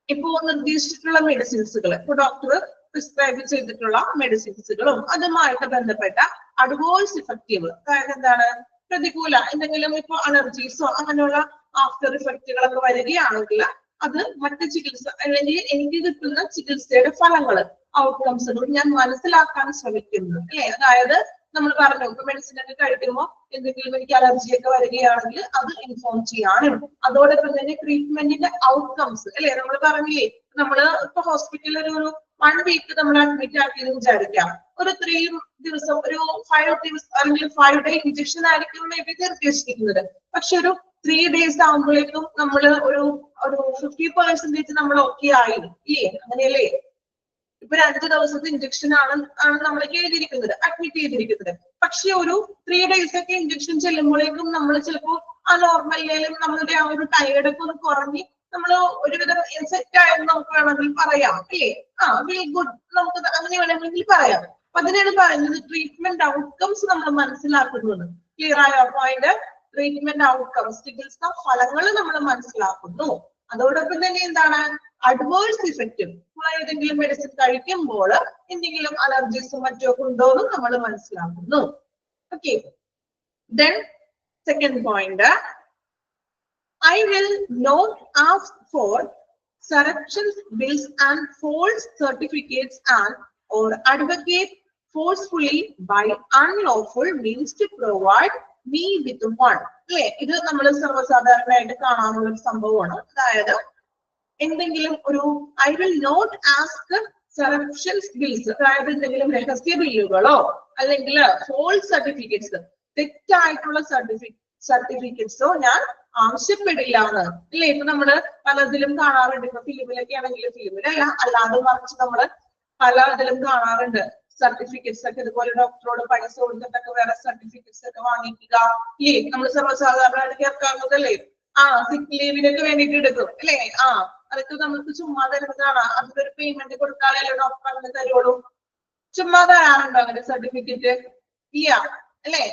ഇപ്പോ നിർദ്ദേശിച്ചിട്ടുള്ള മെഡിസിൻസുകൾ, ഇപ്പൊ ഡോക്ടർ പ്രിസ്ക്രൈബ് ചെയ്തിട്ടുള്ള മെഡിസിൻസുകളും അതുമായിട്ട് ബന്ധപ്പെട്ട അഡ്വേഴ്സ് ഇഫക്റ്റീവ്, അതായത് എന്താണ്, പ്രതികൂല എന്തെങ്കിലും ഇപ്പൊ അലർജീസോ അങ്ങനെയുള്ള ആഫ്റ്റർ ഇഫക്റ്റുകളൊക്കെ വരികയാണെങ്കിൽ അത് മറ്റ് ചികിത്സ അല്ലെങ്കിൽ എനിക്ക് കിട്ടുന്ന ചികിത്സയുടെ ഫലങ്ങൾ, ഔട്ട്കംസുകൾ ഞാൻ മനസ്സിലാക്കാൻ ശ്രമിക്കുന്നു അല്ലെ. അതായത് നമ്മൾ പറഞ്ഞു ഇപ്പൊ മെഡിസിൻ ഒക്കെ കഴിക്കുമ്പോൾ എന്തെങ്കിലും എനിക്ക് അലർജിയൊക്കെ വരികയാണെങ്കിൽ അത് ഇൻഫോം ചെയ്യാനും അതോടൊപ്പം തന്നെ ട്രീറ്റ്മെന്റിന്റെ ഔട്ട്കംസ് അല്ലെ. നമ്മൾ പറഞ്ഞില്ലേ, നമ്മള് ഇപ്പൊ ഹോസ്പിറ്റലിൽ ഒരു 1 വീക്ക് നമ്മൾ അഡ്മിറ്റ് ആക്കിയെന്ന് വിചാരിക്കാം. ഒരു 3 ദിവസം, ഒരു 5 ദിവസം അല്ലെങ്കിൽ 5 ഡേ ഇഞ്ചക്ഷൻ ആയിരിക്കും മേ ബി നിർദ്ദേശിക്കുന്നത്. പക്ഷെ ഒരു 3 ഡേയ്സ് ആകുമ്പോഴേക്കും നമ്മൾ ഒരു 50% നമ്മൾ ഓക്കെ ആയി ഇല്ലേ, അങ്ങനെയല്ലേ. ഇപ്പൊ 2 ദിവസത്തെ ഇഞ്ചക്ഷൻ ആണ് നമ്മളൊക്കെ എഴുതിയിരിക്കുന്നത്, അഡ്മിറ്റ് ചെയ്തിരിക്കുന്നത്. പക്ഷെ ഒരു 3 ഡേയ്സ് ഒക്കെ ഇഞ്ചക്ഷൻ ചെല്ലുമ്പോഴേക്കും നമ്മൾ ചിലപ്പോ ആ നോർമലിലും നമ്മളുടെ ആ ഒരു ടയേർഡൊക്കെ ഒന്ന് കുറഞ്ഞ് നമ്മൾ ഒരുവിധം സെറ്റ് ആയെന്ന് നമുക്ക് വേണമെങ്കിൽ പറയാം അല്ലേ. വിൽ ഗുഡ് നമുക്ക് അങ്ങനെ വേണമെങ്കിൽ പറയാം. അപ്പൊ അതിനാണ് പറയുന്നത് ട്രീറ്റ്മെന്റ് ഔട്ട്കംസ് നമ്മൾ മനസ്സിലാക്കുന്നത്. ക്ലിയർ ആയ പോയിന്റ്? ട്രീറ്റ്മെന്റ് ഔട്ട്കംസ്, ചികിത്സ ഫലങ്ങൾ നമ്മൾ മനസ്സിലാക്കുന്നു. അതോടൊപ്പം തന്നെ എന്താണ്, അഡ്വേഴ്സ് ഇഫക്റ്റ്, ഏതെങ്കിലും മെഡിസിൻ കഴിക്കുമ്പോൾ എന്തെങ്കിലും അലർജീസും മറ്റൊക്കെ ഉണ്ടോ എന്ന് നമ്മൾ മനസ്സിലാക്കുന്നു. Okay. Then second point, I will not ask for corrections, bills and false certificates and or advocate forcefully by unlawful means to provide me with one. അല്ലേ, ഇത് നമ്മൾ സർവ്വസാധാരണമായിട്ട് കാണാനുള്ള ഒരു സംഭവമാണ്. അതായത് എന്തെങ്കിലും ഒരു I will not ask corrections bills, അതായത് എന്തെങ്കിലും രഹസ്യ ബില്ലുകളോ അല്ലെങ്കിൽ ഫോൾസ് സർട്ടിഫിക്കറ്റ്സ്, തെറ്റായിട്ടുള്ള സർട്ടിഫിക്കറ്റ്സോ ഞാൻ ആവശ്യപ്പെടില്ല എന്ന് ഇല്ലേ. ഇപ്പൊ നമ്മള് പലതിലും കാണാറുണ്ട്, ഇപ്പൊ ഫിലിമിലൊക്കെ ആണെങ്കിൽ ഫിലിമിലല്ല അല്ലാതെ മറിച്ച് നമ്മള് പല ഇതിലും കാണാറുണ്ട് സർട്ടിഫിക്കറ്റ്സ് ഒക്കെ. ഇതുപോലെ ഡോക്ടറോട് പൈസ കൊടുത്തിട്ടൊക്കെ വേറെ സർട്ടിഫിക്കറ്റ്സ് ഒക്കെ വാങ്ങിക്കുക ഇല്ലേ. നമ്മൾ സർവ്വസാധാരണമായിട്ട് കേൾക്കാവുന്നതല്ലേ. സിക്ക് ലീവിനൊക്കെ വേണ്ടിയിട്ട് എടുക്കും അല്ലേ. അതൊക്കെ നമുക്ക് ചുമ്മാ തരുന്നതാണ്. അതിനൊരു പേയ്മെന്റ് കൊടുത്താലല്ലേ ഡോക്ടർ അങ്ങനെ തരുള്ളൂ. ചുമ്മാ തരാറുണ്ടോ അങ്ങനെ സർട്ടിഫിക്കറ്റ്? ഇല്ല അല്ലേ.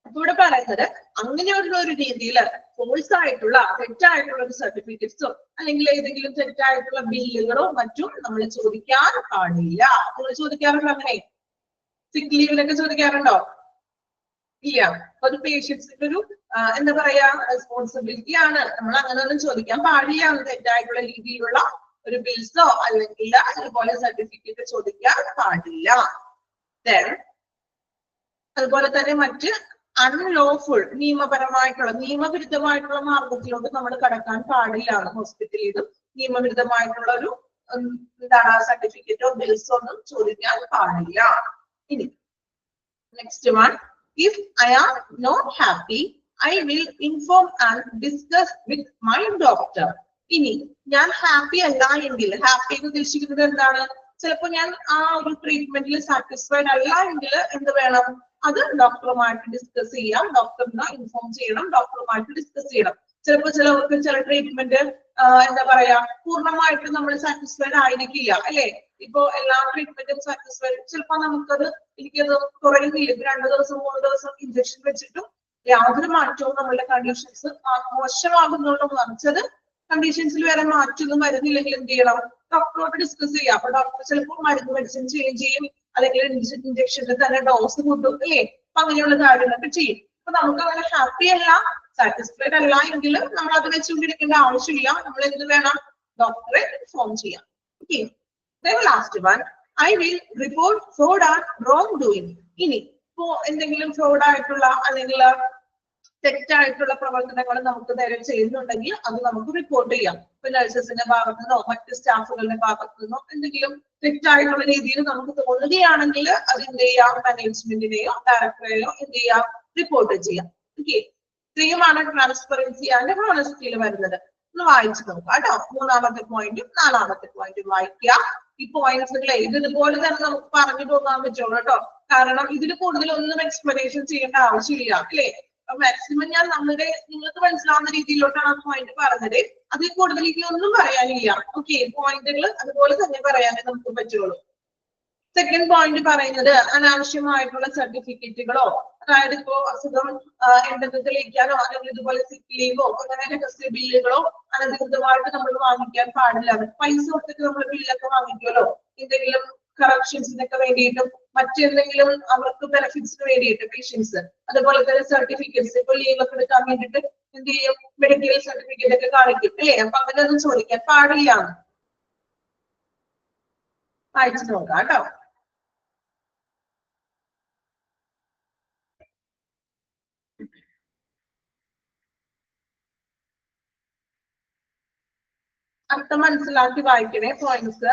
അപ്പൊ ഇവിടെ പറയുന്നത് അങ്ങനെയുള്ള ഒരു രീതിയിൽ ഫോൾസ് ആയിട്ടുള്ള തെറ്റായിട്ടുള്ള ഒരു സർട്ടിഫിക്കറ്റ്സോ അല്ലെങ്കിൽ ഏതെങ്കിലും തെറ്റായിട്ടുള്ള ബില്ലുകളോ മറ്റും നമ്മൾ ചോദിക്കാൻ പാടില്ല. നിങ്ങൾ ചോദിക്കാറുണ്ടോ അങ്ങനെ? സിക്ക് ലീവിലൊക്കെ ചോദിക്കാറുണ്ടോ? ഇല്ല. അപ്പൊ അത് പേഷ്യൻസിന്റെ ഒരു എന്താ പറയാ റെസ്പോൺസിബിലിറ്റി ആണ്. നമ്മൾ അങ്ങനെ ഒന്നും ചോദിക്കാൻ പാടില്ല. തെറ്റായിട്ടുള്ള രീതിയിലുള്ള ഒരു ബിൽസോ അല്ലെങ്കിൽ അതുപോലെ സർട്ടിഫിക്കറ്റ് ചോദിക്കാൻ പാടില്ല. അതുപോലെ തന്നെ മറ്റ് അൺലോഫുൾ, നിയമപരമായിട്ടുള്ള നിയമവിരുദ്ധമായിട്ടുള്ള മാർഗത്തിലോട്ട് നമ്മൾ കടക്കാൻ പാടില്ല. ഹോസ്പിറ്റലിലും നിയമവിരുദ്ധമായിട്ടുള്ള ഒരു എന്താണ് സർട്ടിഫിക്കറ്റോ ബിൽസോ ഒന്നും ചോദിക്കാൻ പാടില്ല. ഇനി next one, if I am not happy I will inform and discuss with my doctor. ഇനി ഞാൻ ഹാപ്പി അല്ല എങ്കിൽ, ഹാപ്പി എന്ന് ഉദ്ദേശിക്കുന്നത് എന്താണ്? ചിലപ്പോ ഞാൻ ആ ഒരു ട്രീറ്റ്മെന്റിൽ സാറ്റിസ്ഫൈഡ് അല്ല എങ്കിൽ എന്ത് വേണം? അത് ഡോക്ടറുമായിട്ട് ഡിസ്കസ് ചെയ്യാം, ഡോക്ടറിനെ ഇൻഫോം ചെയ്യണം, ഡോക്ടറുമായിട്ട് ഡിസ്കസ് ചെയ്യണം. ചിലപ്പോൾ ചിലവർക്ക് ചില ട്രീറ്റ്മെന്റ് എന്താ പറയാ പൂർണ്ണമായിട്ട് നമ്മൾ സാറ്റിസ്ഫൈഡ് ആയിരിക്കില്ല അല്ലെ. ഇപ്പൊ എല്ലാ ട്രീറ്റ്മെന്റും സാറ്റിസ്ഫൈഡ്, ചിലപ്പോ നമുക്കത് എനിക്കത് കുറയുന്നില്ല. 2 ദിവസം 3 ദിവസം ഇഞ്ചക്ഷൻ വെച്ചിട്ടും യാതൊരു മാറ്റവും നമ്മളുടെ കണ്ടീഷൻസ് മോശമാകുന്നുള്ളൂ. മറിച്ചത് കണ്ടീഷൻസിൽ വേറെ മാറ്റമൊന്നും വരുന്നില്ലെങ്കിൽ എന്ത് ചെയ്യണം? ഡോക്ടറോട് ഡിസ്കസ് ചെയ്യാം. അപ്പൊ ഡോക്ടർ ചിലപ്പോൾ മരുന്ന് മെഡിസിൻ ചേഞ്ച് ചെയ്യും, അല്ലെങ്കിൽ ഇഞ്ചക്ഷനിൽ തന്നെ ഡോസ് കൂട്ടും അല്ലേ. അപ്പൊ അങ്ങനെയുള്ള കാര്യങ്ങളൊക്കെ ചെയ്യും. അപ്പൊ നമുക്ക് അങ്ങനെ ഹാപ്പി അല്ല, സാറ്റിസ്ഫൈഡ് അല്ല എങ്കിലും നമ്മൾ അത് വെച്ചുകൊണ്ടിരിക്കേണ്ട ആവശ്യമില്ല. നമ്മൾ എന്ത് വേണം? ഡോക്ടറെ ഇൻഫോം ചെയ്യാം. Okay. Last one, I will report fraud and wrong doing. ഇനി ഇപ്പോ എന്തെങ്കിലും ഫ്രോഡ് ആയിട്ടുള്ള അല്ലെങ്കിൽ തെറ്റായിട്ടുള്ള പ്രവർത്തനങ്ങൾ നമുക്ക് നേരെ ചെയ്യുന്നുണ്ടെങ്കിൽ അത് നമുക്ക് റിപ്പോർട്ട് ചെയ്യാം. ഇപ്പൊ നഴ്സസിന്റെ ഭാഗത്തു നിന്നോ മറ്റ് സ്റ്റാഫുകളുടെ ഭാഗത്തു നിന്നോ എന്തെങ്കിലും തെറ്റായിട്ടുള്ള രീതിയിൽ നമുക്ക് തോന്നുകയാണെങ്കിൽ അത് എന്ത് ചെയ്യാം? മാനേജ്മെന്റിനെയോ ഡയറക്ടറെയോ എന്ത് ചെയ്യാം? റിപ്പോർട്ട് ചെയ്യാം. ഓക്കെ, ഇത്രയുമാണ് ട്രാൻസ്പെറൻസി ആൻഡ് ഹോണസ്റ്റിയിൽ വരുന്നത്. ഒന്ന് വായിച്ചു നോക്കാം കേട്ടോ. മൂന്നാമത്തെ പോയിന്റും നാലാമത്തെ പോയിന്റും വായിക്കുക. ഈ പോയിന്റ്സുകളെ ഇതുപോലെ തന്നെ നമുക്ക് പറഞ്ഞു പോകാൻ പറ്റുള്ളൂ കേട്ടോ. കാരണം ഇതിൽ കൂടുതൽ ഒന്നും എക്സ്പ്ലനേഷൻ ചെയ്യേണ്ട ആവശ്യമില്ല അല്ലേ. മാക്സിമം ഞാൻ നിങ്ങൾക്ക് മനസ്സിലാവുന്ന രീതിയിലോട്ടാണ് ആ പോയിന്റ് പറഞ്ഞത്. അതിൽ കൂടുതൽ ഒന്നും പറയാനില്ല. ഓക്കെ, പോയിന്റുകൾ അതുപോലെ തന്നെ പറയാനേ നമുക്ക് പറ്റുള്ളൂ. സെക്കൻഡ് പോയിന്റ് പറയുന്നത് അനാവശ്യമായിട്ടുള്ള സർട്ടിഫിക്കറ്റുകളോ, അതായത് ഇപ്പോ അസുഖം ഉണ്ടെന്ന് തെളിയിക്കാനോ അല്ലെങ്കിൽ ഇതുപോലെ സിക്ക് ലീവോ അങ്ങനെ രഹസ്യ ബില്ലുകളോ അനധികൃതമായിട്ട് നമ്മൾ വാങ്ങിക്കാൻ പാടില്ല. പൈസ കൊടുത്തിട്ട് നമ്മൾ ബില്ലൊക്കെ വാങ്ങിക്കുമല്ലോ, എന്തെങ്കിലും കറക്ഷൻസിനൊക്കെ വേണ്ടിയിട്ടും മറ്റെന്തെങ്കിലും അവർക്ക് ബെനിഫിറ്റ്സിന് വേണ്ടിയിട്ട് പേഷ്യൻസ്, അതുപോലെ തന്നെ സർട്ടിഫിക്കറ്റ്സ്, ഇപ്പൊ ലീവ് ഒക്കെ എടുക്കാൻ വേണ്ടിയിട്ട് എന്ത് ചെയ്യും, മെഡിക്കൽ സർട്ടിഫിക്കറ്റ് ഒക്കെ കാണിക്കും അല്ലേ. അപ്പൊ അങ്ങനെയൊന്നും ചോദിക്കാൻ പാടില്ല. വായിച്ചു നോക്കാം കേട്ടോ. അർത്ഥം മനസ്സിലാക്കി വായിക്കണേ പോയിന്റ്സ്.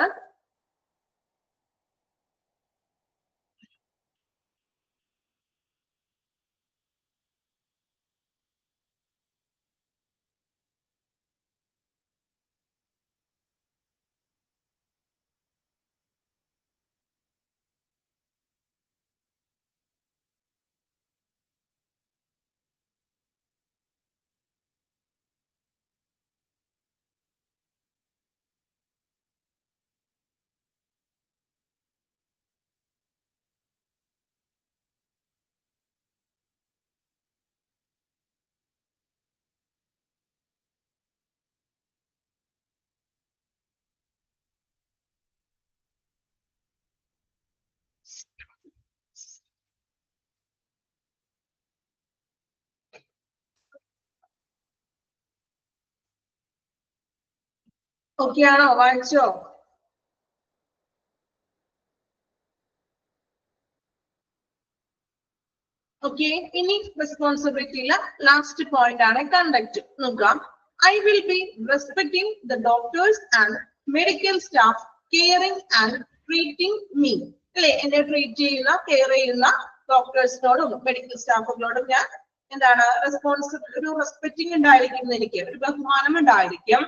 ഓക്കെ ആണോ? വായിച്ചോ? ഓക്കെ, ഇനി റെസ്പോൺസിബിലിറ്റിയിലെ ലാസ്റ്റ് പോയിന്റ് ആണ് കണ്ടക്ട്. നോക്കാം. I will be respecting the doctors and medical staff caring and treating me. അല്ലെ, എന്നെ ട്രീറ്റ് ചെയ്യുന്ന കെയർ ചെയ്യുന്ന ഡോക്ടേഴ്സിനോടും മെഡിക്കൽ സ്റ്റാഫുകളോടും ഞാൻ എന്താണ് ഒരു റെസ്പെക്ടിങ് ഉണ്ടായിരിക്കും, എനിക്ക് ഒരു ബഹുമാനം ഉണ്ടായിരിക്കും.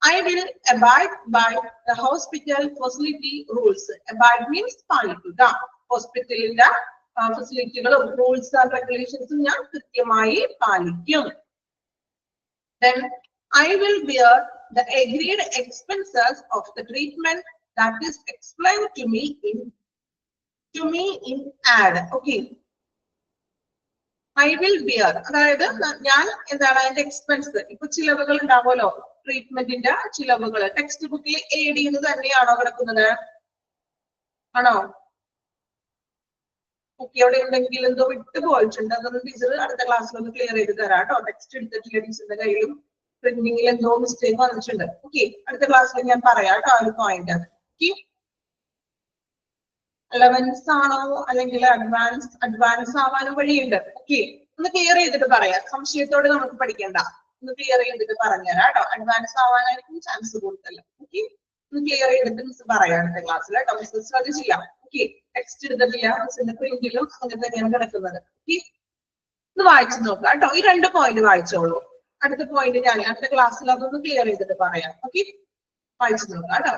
I will abide by the hospital facility rules. Abide means പാലിക്കുക. ഹോസ്പിറ്റലിന്റെ ഫെസിലിറ്റികളും റൂൾസ് ആൻഡ് റെഗുലേഷൻസും ഞാൻ കൃത്യമായി പാലിക്കും. Then I will bear the agreed expenses of the treatment that is explained to me in ad. Okay. I will bear, അതായത് ഞാൻ എന്താണ് അതിന്റെ expense, ഇപ്പൊ ചിലവുകൾ ഉണ്ടാവുമല്ലോ, ട്രീറ്റ്മെന്റിന്റെ ചിലവുകൾ ടെക്സ്റ്റ് ബുക്കിൽ എയ്ഡ് ചെയ്യുന്നത് തന്നെയാണോ കിടക്കുന്നത്? ആണോ? ഓക്കെ, അവിടെ എന്തെങ്കിലും എന്തോ വിട്ടു പോയിട്ടുണ്ട്, അതൊന്ന് ടീച്ചർ അടുത്ത ക്ലാസ്സിൽ ഒന്ന് ക്ലിയർ ചെയ്ത് തരാം കേട്ടോ. ടെക്സ്റ്റ് എടുത്തിട്ടില്ല ടീച്ചറിന്റെ കയ്യിലും പ്രിന്റിംഗിൽ എന്തോ മിസ്റ്റേക്ക് വന്നിട്ടുണ്ട്. ഓക്കെ, അടുത്ത ക്ലാസ്സിൽ ഞാൻ പറയാം കേട്ടോ ആ ഒരു പോയിന്റ്. അലവൻസ് ആണോ അല്ലെങ്കിൽ അഡ്വാൻസ് ആവാനും വഴിയുണ്ട്. ഓക്കെ, ഒന്ന് ക്ലിയർ ചെയ്തിട്ട് പറയാം, സംശയത്തോടെ നമുക്ക് പഠിക്കണ്ട. ഒന്ന് ക്ലിയർ ചെയ്തിട്ട് പറഞ്ഞുതരാം കേട്ടോ. അഡ്വാൻസ് ആവാനായിരിക്കും ചാൻസ് കൂടുതൽ. ഓക്കെ, ഒന്ന് ക്ലിയർ ചെയ്തിട്ട് മിസ് പറയാം അടുത്ത ക്ലാസ്സിൽ കേട്ടോ. മിസ് ശ്രദ്ധിച്ചില്ല. ഓക്കെ, ടെക്സ്റ്റ് എടുത്തിട്ടില്ല, മിസ്സിന്റെ പ്രിന്റിലും അങ്ങനെ തന്നെയാണ് കിടക്കുന്നത്. ഓക്കെ, ഒന്ന് വായിച്ചു നോക്കാം കേട്ടോ. ഈ 2 പോയിന്റ് വായിച്ചോളൂ. അടുത്ത പോയിന്റ് ഞാൻ അടുത്ത ക്ലാസ്സിൽ അതൊന്ന് ക്ലിയർ ചെയ്തിട്ട് പറയാം. ഓക്കെ, വായിച്ചു നോക്കാം കേട്ടോ.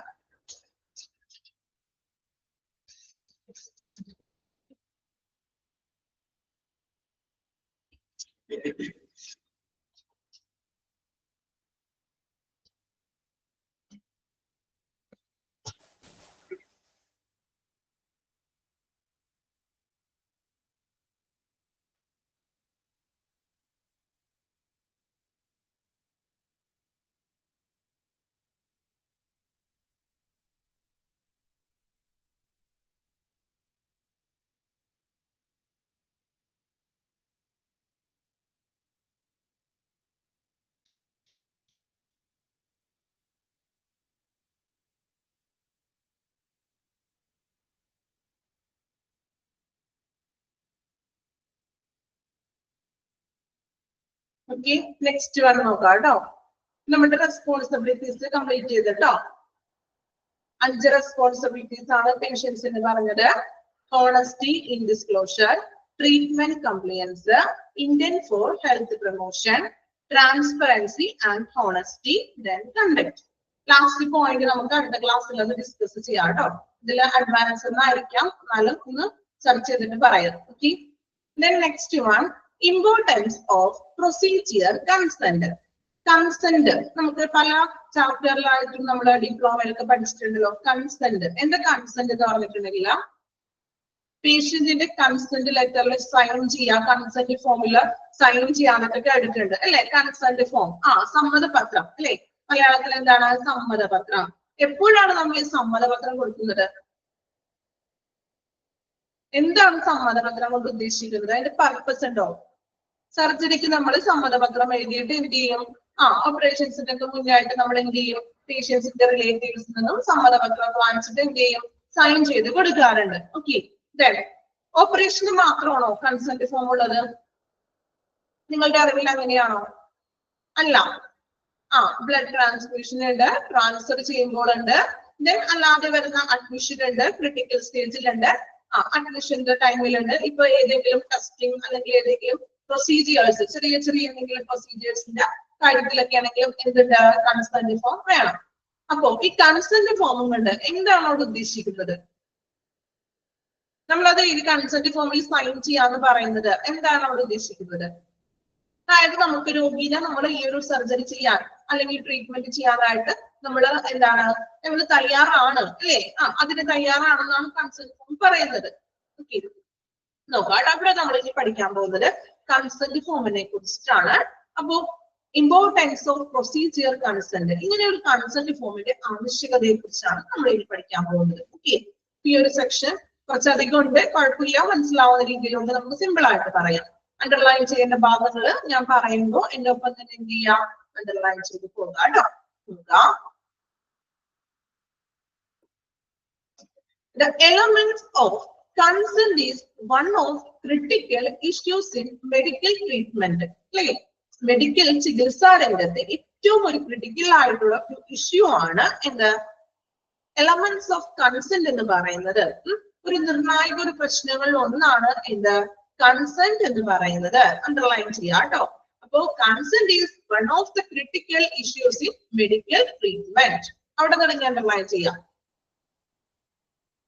ഓക്കെ, നെക്സ്റ്റ് വൺ നോക്കാം കേട്ടോ. നമ്മുടെ റെസ്പോൺസിബിലിറ്റീസ് കംപ്ലീറ്റ് ചെയ്തിട്ടോ. 5 റെസ്പോൺസിബിലിറ്റീസ് ആണ് പേഷ്യൻസിന് പറഞ്ഞത്. Honesty in disclosure, treatment compliance, intent for health promotion, transparency and honesty, then conduct. Last point നമുക്ക് അടുത്ത ക്ലാസ്സിൽ ഡിസ്കസ് ചെയ്യാം കേട്ടോ. ഇതിൽ അഡ്വാൻസ് എന്നായിരിക്കാം, എന്നാലും ഒന്ന് സെർച്ച് ചെയ്തിട്ട് പറയാം. Okay. Then next one, importance of procedure consent. Consent നമുക്ക് പല ചാപ്റ്ററിലായിട്ടും നമ്മൾ ഡിപ്ലോമയിലൊക്കെ പഠിച്ചിട്ടുണ്ടല്ലോ. കൺസെന്റ് എന്താ കൺസെന്റ് എന്ന് പറഞ്ഞിട്ടുണ്ടെങ്കിൽ പേഷ്യന്റിന്റെ കൺസെന്റ് ലെറ്ററിൽ സൈൻ ചെയ്യാം, കൺസെന്റ് ഫോമില് സൈൻ ചെയ്യാനൊക്കെ കേട്ടിട്ടുണ്ട് അല്ലെ. കൺസെന്റ് ഫോം, സമ്മതപത്രം അല്ലെ. മലയാളത്തിൽ എന്താണ് സമ്മതപത്രം? എപ്പോഴാണ് നമ്മൾ ഈ സമ്മതപത്രം കൊടുക്കുന്നത്? എന്താണ് സമ്മതപത്രം കൊണ്ട് ഉദ്ദേശിക്കുന്നത്? അതിന്റെ പർപ്പസ് ഉണ്ടോ? സർജറിക്ക് നമ്മൾ സമ്മതപത്രം എഴുതിയിട്ട് എന്ത് ചെയ്യും? ഓപ്പറേഷൻസിന്റെ ഒക്കെ മുന്നായിട്ട് നമ്മൾ എന്ത് ചെയ്യും? പേഷ്യൻസിന്റെ റിലേറ്റീവ്സിൽ നിന്നും സമ്മതപത്രം വാങ്ങിച്ചിട്ട് എന്ത് ചെയ്യും? സൈൻ ചെയ്ത് കൊടുക്കാറുണ്ട്. ഓക്കെ. ഓപ്പറേഷന് മാത്രമാണോ കൺസെന്റ് ഫോം ഉള്ളത്? നിങ്ങളുടെ അറിവിൽ അങ്ങനെയാണോ? അല്ല. ബ്ലഡ് ട്രാൻസ്ഫ്യൂഷൻ ഉണ്ട്, ട്രാൻസ്ഫർ ചെയ്യുമ്പോൾ ഉണ്ട്, ദെൻ അല്ലാതെ വരുന്ന അഡ്മിഷൻ ഉണ്ട്, ക്രിട്ടിക്കൽ സ്റ്റേജിലുണ്ട്, അഡ്മിഷന്റെ ടൈമിലുണ്ട്. ഇപ്പൊ ഏതെങ്കിലും ടെസ്റ്റിംഗ് അല്ലെങ്കിൽ ഏതെങ്കിലും പ്രൊസീജിയേഴ്സ്, ചെറിയ ചെറിയ എന്തെങ്കിലും പ്രൊസീജിയേഴ്സിന്റെ കാര്യത്തിലൊക്കെ ആണെങ്കിലും എന്തുണ്ട്? കൺസെന്റ് ഫോം വേണം. അപ്പോ ഈ കൺസെന്റ് ഫോമും കൊണ്ട് എന്താണ് അവിടെ ഉദ്ദേശിക്കുന്നത്? നമ്മളത് ഈ കൺസെന്റ് ഫോമിൽ സൈൻ ചെയ്യാന്ന് പറയുന്നത് എന്താണ് അവിടെ ഉദ്ദേശിക്കുന്നത്? അതായത് നമുക്ക് രോഗീനെ നമ്മൾ ഈ ഒരു സർജറി ചെയ്യാൻ അല്ലെങ്കിൽ ട്രീറ്റ്മെന്റ് ചെയ്യാനായിട്ട് നമ്മൾ എന്താണ്, നമ്മൾ തയ്യാറാണ് അല്ലേ? അതിന് തയ്യാറാണെന്നാണ് കൺസെന്റ് ഫോം പറയുന്നത്. ഓക്കെ. നോക്കാം, അവിടെ നമ്മൾ ഇനി പഠിക്കാൻ പോകുന്നത് കൺസെന്റ് ഫോമിനെ കുറിച്ചിട്ടാണ്. അപ്പോ ഇമ്പോർട്ടൻസ് ഓഫ് പ്രൊസീജിയർ കൺസെന്റ്, ഇങ്ങനെ ഒരു കൺസെന്റ് ഫോമിന്റെ ആവശ്യകതയെ കുറിച്ചാണ് നമ്മൾ ഇനി പഠിക്കാൻ പോകുന്നത്. ഓക്കെ. ഈ ഒരു സെക്ഷൻ കുറച്ചധികം ഉണ്ട്, കുഴപ്പമില്ല, മനസ്സിലാവുന്ന രീതിയിലുണ്ട്, നമുക്ക് സിമ്പിൾ ആയിട്ട് പറയാം. അണ്ടർലൈൻ ചെയ്യേണ്ട ഭാഗങ്ങൾ ഞാൻ പറയുമ്പോൾ എന്റെ ഒപ്പം തന്നെ എന്ത് ചെയ്യാം? അണ്ടർലൈൻ ചെയ്ത് പോകാം കേട്ടോ. The elements of consent is one of critical issues in medical treatment. Medical ചികിത്സാ രംഗത്തെ ഏറ്റവും ഒരു ക്രിട്ടിക്കൽ ആയിട്ടുള്ള ഒരു ഇഷ്യൂ ആണ് എന്ത്? എലമെന്റ്സ് ഓഫ് കൺസെന്റ് എന്ന് പറയുന്നത്. ഒരു നിർണായക ഒരു പ്രശ്നങ്ങളിൽ ഒന്നാണ് എന്ത്? കൺസെന്റ് എന്ന് പറയുന്നത്. അണ്ടർലൈൻ ചെയ്യാം കേട്ടോ. അപ്പോ consent is one of the critical issues in medical treatment. അവിടെ തുടങ്ങി അണ്ടർലൈൻ ചെയ്യാം.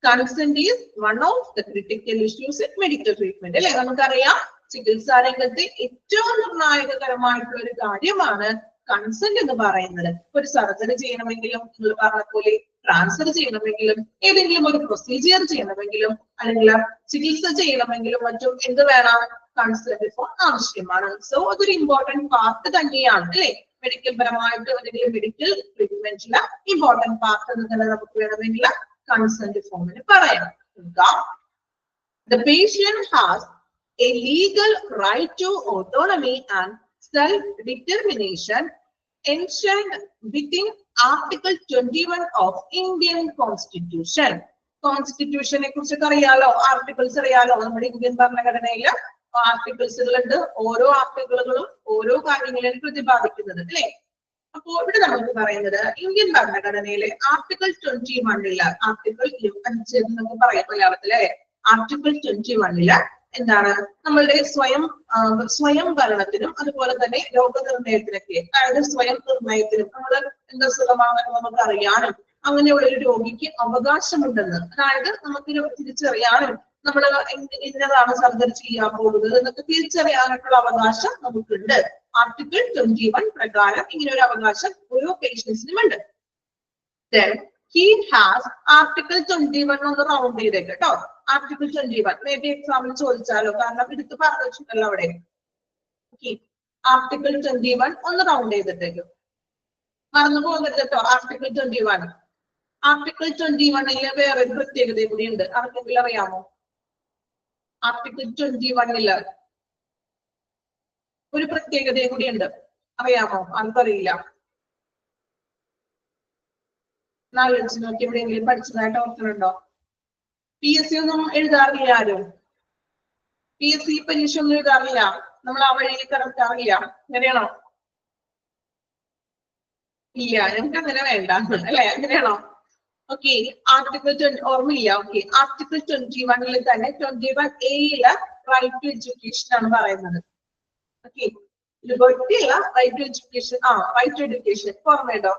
Consent is one of the critical issues in medical treatment അല്ലെ. നമുക്കറിയാം ചികിത്സാ രംഗത്തെ ഏറ്റവും നിർണായകരമായിട്ടുള്ള ഒരു കാര്യമാണ് കൺസെന്റ് എന്ന് പറയുന്നത്. ഒരു സർജറി ചെയ്യണമെങ്കിലും, നിങ്ങൾ പറഞ്ഞ പോലെ ട്രാൻസ്ഫർ ചെയ്യണമെങ്കിലും, ഏതെങ്കിലും ഒരു പ്രൊസീജിയർ ചെയ്യണമെങ്കിലും, അല്ലെങ്കിൽ ചികിത്സ ചെയ്യണമെങ്കിലും മറ്റും എന്ത് വേണം? കൺസെന്റ് ഫോം ആവശ്യമാണ്. സോ അതൊരു ഇമ്പോർട്ടന്റ് പാർട്ട് തന്നെയാണ് അല്ലെ. മെഡിക്കൽ പരമായിട്ട് അല്ലെങ്കിൽ മെഡിക്കൽ ട്രീറ്റ്മെന്റിലെ ഇമ്പോർട്ടന്റ് പാർട്ട് എന്ന് തന്നെ നമുക്ക് വേണമെങ്കിൽ കൺസെന്റ് ഫോമിന് പറയാം. The patient has a legal right to autonomy and self-determination enshrined within Article 21 of Indian Constitution. കോൺസ്റ്റിറ്റ്യൂഷനെ കുറിച്ചൊക്കെ അറിയാലോ, ആർട്ടിക്കിൾസ് അറിയാലോ. നമ്മുടെ ഇന്ത്യൻ ഭരണഘടനയില് ആർട്ടിക്കിൾസുകളുണ്ട്. ഓരോ ആർട്ടിക്കിളുകളും ഓരോ കാര്യങ്ങളെയും പ്രതിപാദിക്കുന്നത് അല്ലെ. അപ്പോ ഇവിടെ നമുക്ക് പറയുന്നത് ഇന്ത്യൻ ഭരണഘടനയിലെ ആർട്ടിക്കിൾ 21 ആർട്ടിക്കിൾ 25 എന്നൊക്കെ പറയാം മലയാളത്തിലെ. ആർട്ടിക്കിൾ 21 എന്താണ്? നമ്മളുടെ സ്വയം ഭരണത്തിനും അതുപോലെ തന്നെ രോഗനിർണയത്തിനൊക്കെ, അതായത് സ്വയം നിർണയത്തിനും നമ്മൾ എന്താ സുഖമാണെന്ന് നമുക്ക് അറിയാനും അങ്ങനെയുള്ള ഒരു രോഗിക്ക് അവകാശമുണ്ടെന്ന്, അതായത് നമുക്ക് തിരിച്ചറിയാനും നമ്മൾ ഇന്നതാണ് സർജറി ചെയ്യാൻ പോകുന്നത് എന്നൊക്കെ തിരിച്ചറിയാനായിട്ടുള്ള അവകാശം നമുക്കുണ്ട്. ആർട്ടിക്കിൾ 21 പ്രകാരം ഇങ്ങനെ ഒരു അവകാശം ഓരോ പേഷ്യൻസിനും ഉണ്ട്. Then he has ആർട്ടിക്കിൾ 21 ഒന്ന് റൗണ്ട് ചെയ്തേക്ക് കേട്ടോ. ആർട്ടിക്കിൾ 21 മേ ബി എക്സാമിൽ ചോദിച്ചാലോ, കാരണം എടുത്ത് പറഞ്ഞു വെച്ചിട്ടല്ലോ അവിടെ. ആർട്ടിക്കിൾ 21 ഒന്ന് റൗണ്ട് ചെയ്തിട്ടേക്കും, മറന്നു പോകരുത് കേട്ടോ. ആർട്ടിക്കിൾ 21, ആർട്ടിക്കിൾ 21 വേറെ ഒരു പ്രത്യേകത കൂടി ഉണ്ട്. ആർക്കെങ്കിലും അറിയാമോ? ആർട്ടിക്കിൾ 21 ഒരു പ്രത്യേകത കൂടി ഉണ്ട്, അറിയാമോ? ആർക്കറിയില്ല? നാലഞ്ച് നോക്കി എവിടെയെങ്കിലും പഠിച്ചതായിട്ട് ഓർക്കുന്നുണ്ടോ? PSC ഒന്നും എഴുതാറില്ല ആരും. PSC പരീക്ഷ ഒന്നും എഴുതാറില്ല, നമ്മൾ ആ വഴിയിൽ കടക്കാറില്ല. അങ്ങനെയാണോ? ഇല്ല, ഞങ്ങൾക്ക് അങ്ങനെ വേണ്ട അല്ലെ, അങ്ങനെയാണോ? ഓക്കെ. ആർട്ടിക്കിൾ 20 ഓർമ്മയില്ല. ഓക്കെ. ആർട്ടിക്കിൾ 21 തന്നെ 21A റൈറ്റ് ടു എഡ്യൂക്കേഷൻ ആണ് പറയുന്നത്. ഓക്കെ, ലിബർട്ടി അല്ല, right to education. Right to education ഓർമ്മയുണ്ടോ?